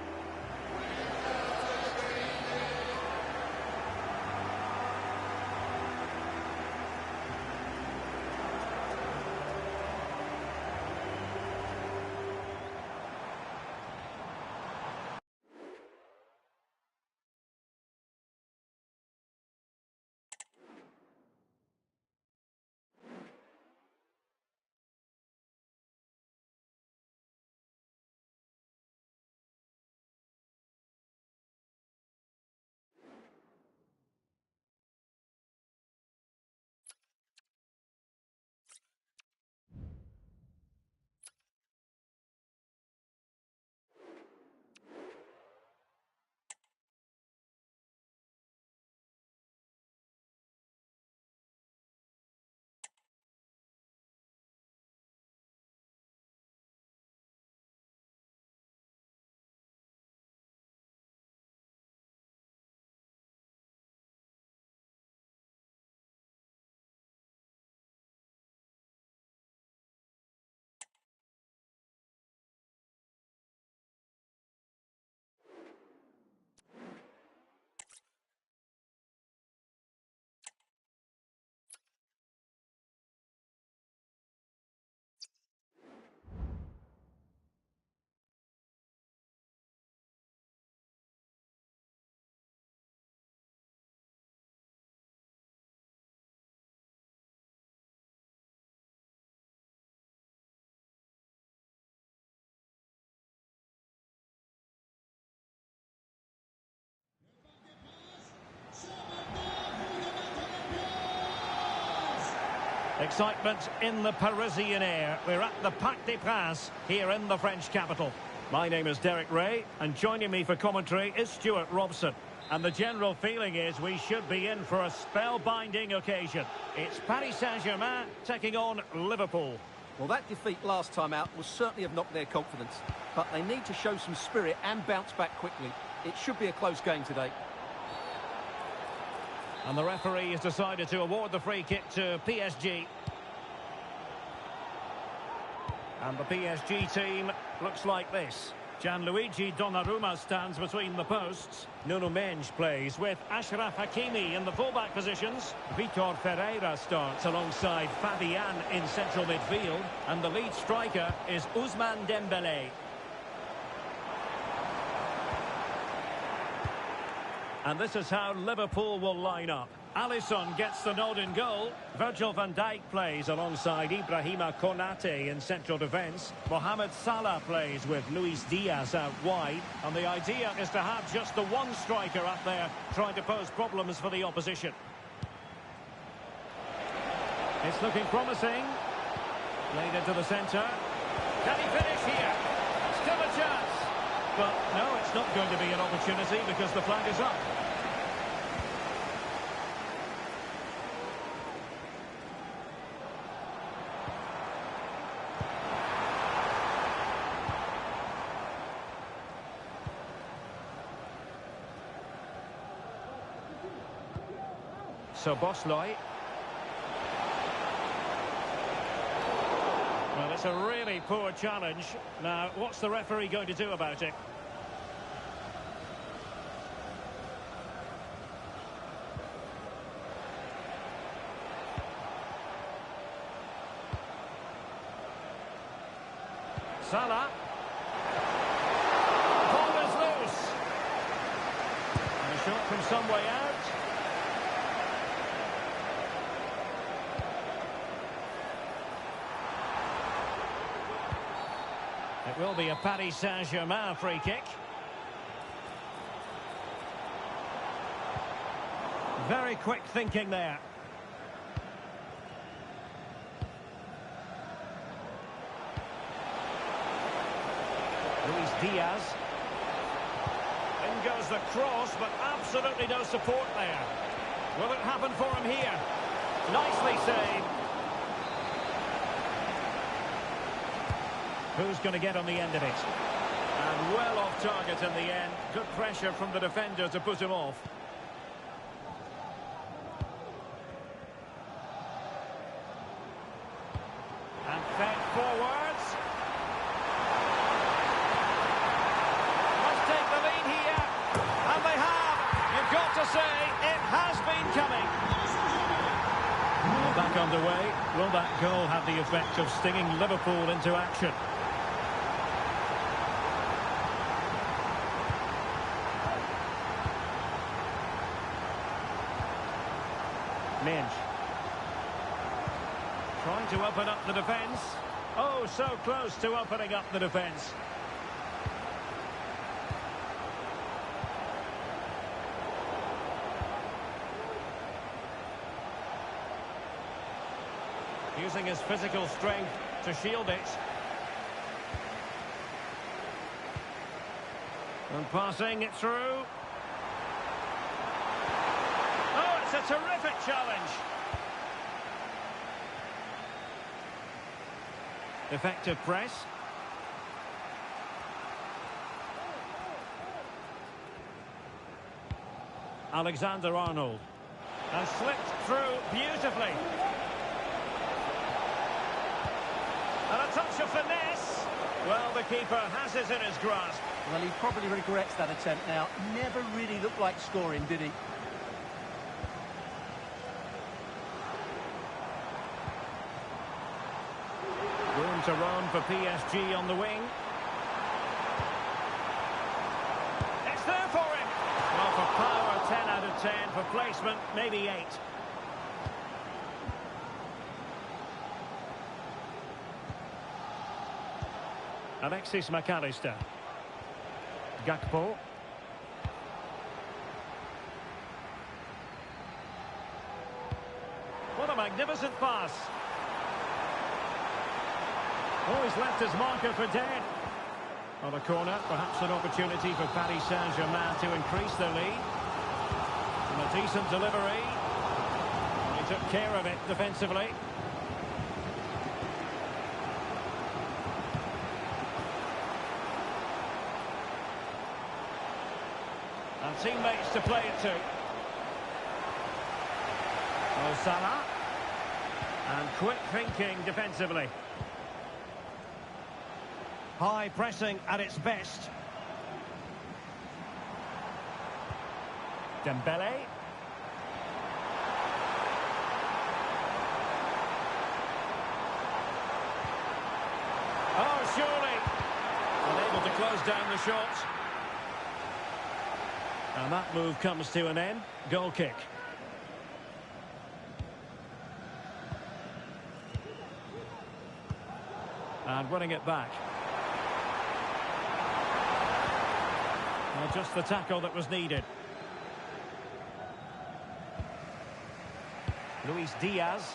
Excitement in the Parisian air. We're at the Parc des Princes here in the French capital. My name is Derek Ray, and joining me for commentary is Stuart Robson. And the general feeling is we should be in for a spellbinding occasion. It's Paris Saint-Germain taking on Liverpool. Well, that defeat last time out will certainly have knocked their confidence. But they need to show some spirit and bounce back quickly. It should be a close game today. And the referee has decided to award the free kick to PSG. And the PSG team looks like this. Gianluigi Donnarumma stands between the posts. Nuno Mendes plays with Achraf Hakimi in the fullback positions. Vitor Ferreira starts alongside Fabian in central midfield. And the lead striker is Ousmane Dembélé. And this is how Liverpool will line up. Alisson gets the nod in goal. Virgil van Dijk plays alongside Ibrahima Konate in central defence. Mohamed Salah plays with Luis Diaz out wide. And the idea is to have just the one striker up there trying to pose problems for the opposition. It's looking promising. Played into the centre. Can he finish here? Still a chance. But no, it's not going to be an opportunity because the flag is up. So Bosley. Well, it's a really poor challenge. Now, what's the referee going to do about it? Salah. Ball is loose. And a shot from some way out. It will be a Paris Saint-Germain free kick. Very quick thinking there. Luis Diaz. In goes the cross, but absolutely no support there. Will it happen for him here? Nicely saved. Who's going to get on the end of it? And well off target in the end. Good pressure from the defender to put him off. And fed forwards. Must take the lead here. And they have. You've got to say, it has been coming. Back underway. Will that goal have the effect of stinging Liverpool into action? Minge. Trying to open up the defence. Oh, so close to opening up the defence. Using his physical strength to shield it. And passing it through. It's a terrific challenge. Effective press. Alexander-Arnold. And slipped through beautifully. And a touch of finesse. Well, the keeper has it in his grasp. Well, he probably regrets that attempt now. Never really looked like scoring, did he? Room to run for PSG on the wing. It's there for him. Well, for power, 10 out of 10. For placement, maybe 8. Alexis McAllister. Gakpo. What a magnificent pass. Oh, he's left his marker for dead. On a corner, perhaps an opportunity for Paris Saint-Germain to increase their lead. And a decent delivery. He took care of it defensively. And teammates to play it to. Mo Salah. And quick thinking defensively. High pressing at its best. Dembele. Oh, surely. Unable to close down the shot. And that move comes to an end. Goal kick. And running it back. Well, just the tackle that was needed. Luis Diaz.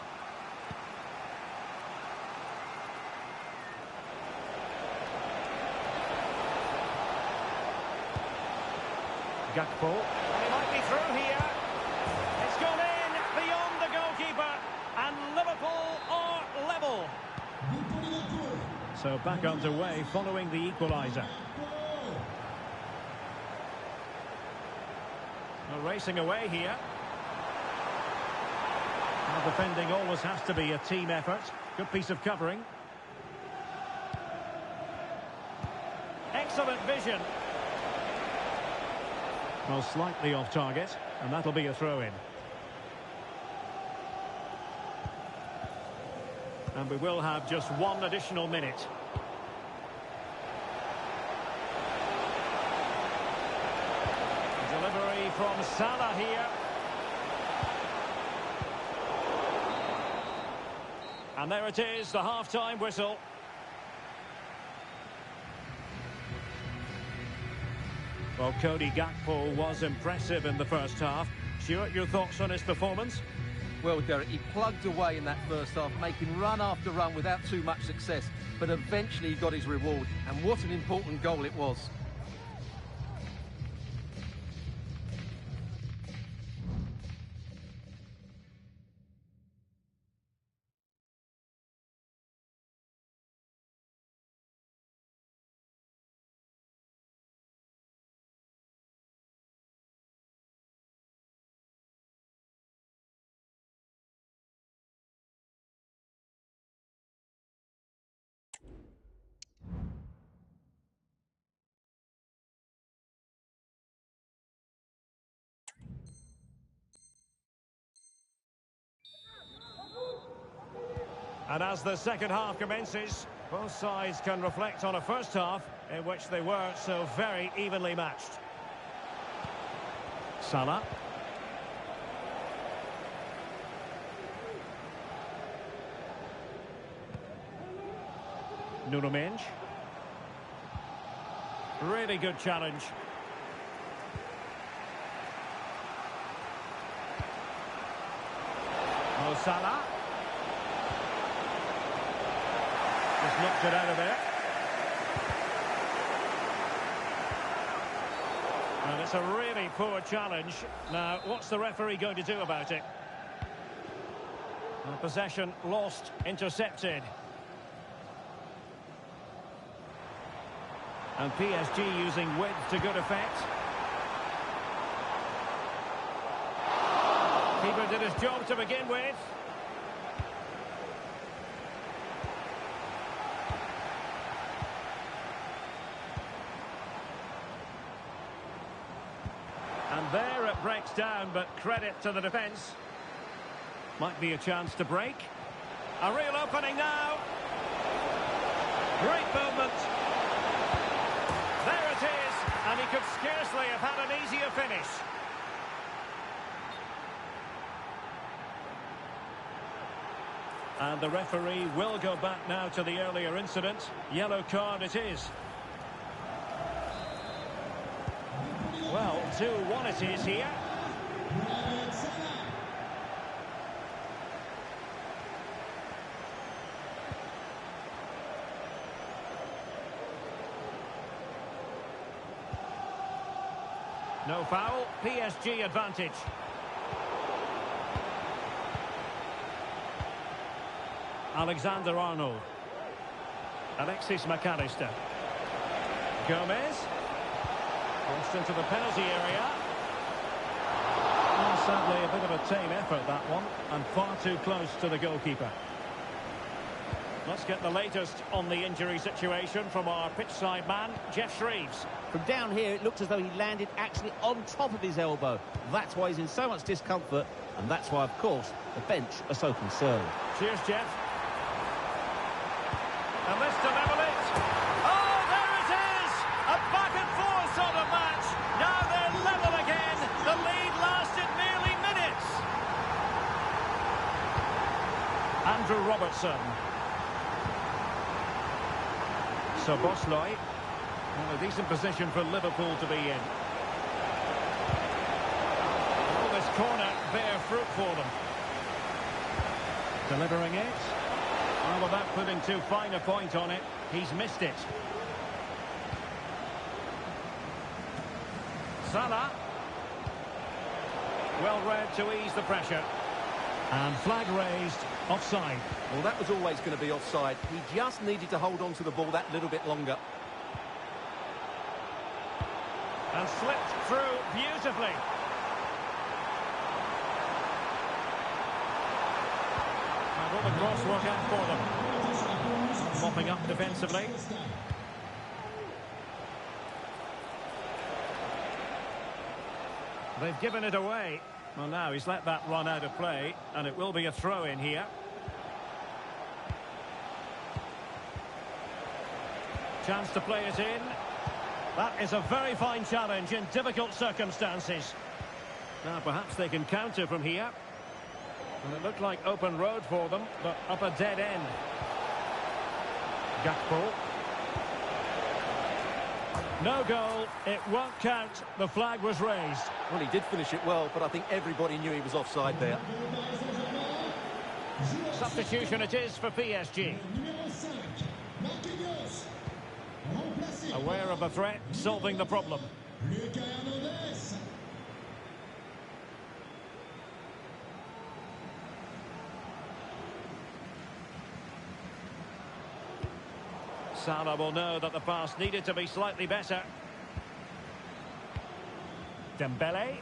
Gakpo. He might be through here. It's gone in beyond the goalkeeper. And Liverpool are level. So back underway following the equaliser. Racing away here. Well, defending always has to be a team effort. Good piece of covering. Excellent vision. Well, slightly off target, and that'll be a throw-in. And we will have just one additional minute. Delivery from Salah here. And there it is, the half-time whistle. Well, Cody Gakpo was impressive in the first half. Stuart, your thoughts on his performance? Well, Derek, he plugged away in that first half, making run after run without too much success. But eventually he got his reward. And what an important goal it was. And as the second half commences, both sides can reflect on a first half in which they were so very evenly matched. Salah. Nuno Mendes. Really good challenge. Mo Salah. Just knocked it out of there. And it's a really poor challenge. Now, what's the referee going to do about it? Possession lost, intercepted. And PSG using width to good effect. Keeper did his job to begin with. And there it breaks down, but credit to the defence. Might be a chance to break. A real opening now. Great movement. There it is, and he could scarcely have had an easier finish. And the referee will go back now to the earlier incident. Yellow card it is. Well, 2-1 it is here. No foul, PSG advantage. Alexander-Arnold. Alexis McAllister. Gomez. Crossed into the penalty area. And sadly, a bit of a tame effort, that one, and far too close to the goalkeeper. Let's get the latest on the injury situation from our pitchside man, Jeff Shreves. From down here, it looks as though he landed actually on top of his elbow. That's why he's in so much discomfort, and that's why, of course, the bench are so concerned. Cheers, Jeff. And this to level it. Oh, there it is! A back-and-forth sort of match. Now they're level again. The lead lasted merely minutes. Andrew Robertson. So Bosloy, well, a decent position for Liverpool to be in. Oh, this corner bear fruit for them. Delivering it. Well, without putting too fine a point on it, he's missed it. Salah. Well read to ease the pressure. And flag raised, offside. Well, that was always going to be offside. He just needed to hold on to the ball that little bit longer. And slipped through beautifully. And will the cross work out for them? Mopping up defensively. They've given it away. Well, now he's let that run out of play, and it will be a throw-in here. Chance to play it in. That is a very fine challenge in difficult circumstances. Now, perhaps they can counter from here. And it looked like open road for them, but up a dead end. Gakpo. No goal, it won't count. The flag was raised. Well, he did finish it well, but I think everybody knew he was offside there. Substitution it is for PSG. Aware of the threat, solving the problem. Salah will know that the pass needed to be slightly better. Dembele.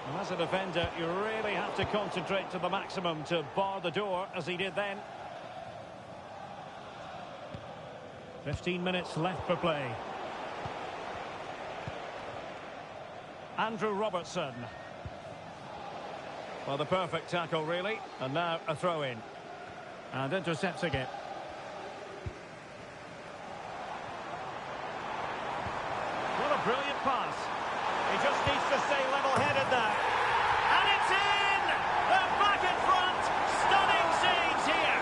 Well, as a defender, you really have to concentrate to the maximum to bar the door, as he did then. 15 minutes left for play. Andrew Robertson. Well, the perfect tackle, really. And now a throw-in. And intercepting it. What a brilliant pass. He just needs to stay level-headed now. And it's in! They're back in front. Stunning scenes here.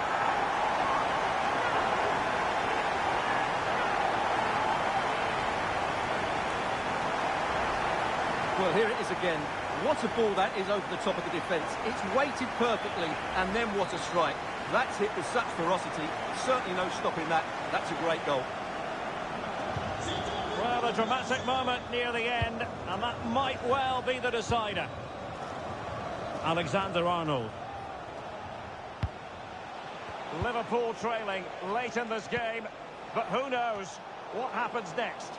Well, here it is again. What a ball that is over the top of the defence. It's weighted perfectly, and then what a strike. That's hit with such ferocity. Certainly no stopping that. That's a great goal. Well, a dramatic moment near the end, and that might well be the decider. Alexander-Arnold. Liverpool trailing late in this game, but who knows what happens next.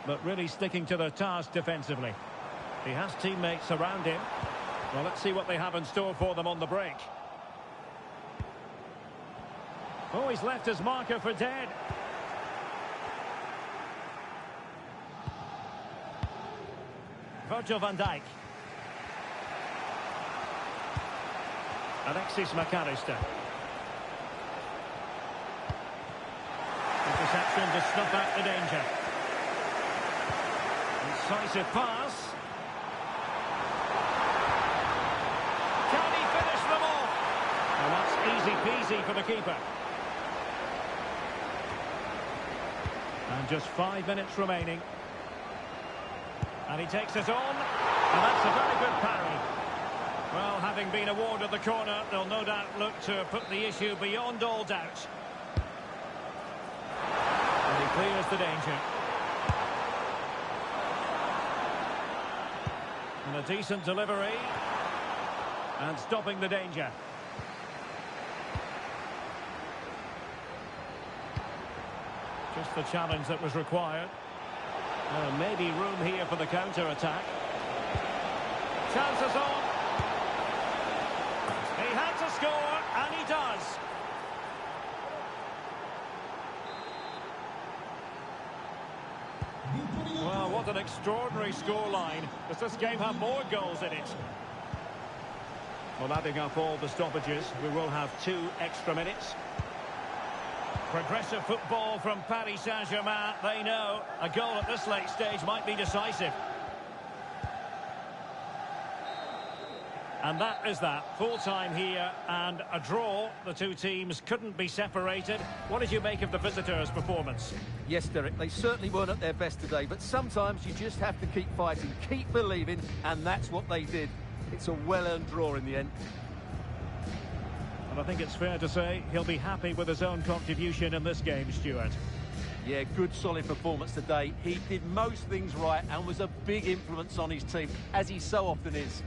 But really sticking to their task defensively. He has teammates around him. Well, let's see what they have in store for them on the break. Oh, he's left his marker for dead. Virgil van Dijk. Alexis McAllister. Interception to snuff out the danger. Incisive pass. Can he finish them off? And that's easy peasy for the keeper. And just 5 minutes remaining. And he takes it on. And that's a very good parry. Well, having been awarded the corner, they'll no doubt look to put the issue beyond all doubt. clears the danger. And a decent delivery. And stopping the danger. Just the challenge that was required. Maybe room here for the counter-attack. Chances on. He had to score, and he does. Well, what an extraordinary scoreline. Does this game have more goals in it? Well, adding up all the stoppages, we will have 2 extra minutes. Progressive football from Paris Saint-Germain. They know a goal at this late stage might be decisive. And that is that. Full time here and a draw. The two teams couldn't be separated. What did you make of the visitors' performance? Yes, Derek, they certainly weren't at their best today, but sometimes you just have to keep fighting, keep believing, and that's what they did. It's a well-earned draw in the end. And I think it's fair to say he'll be happy with his own contribution in this game, Stuart. Yeah, good solid performance today. He did most things right and was a big influence on his team, as he so often is.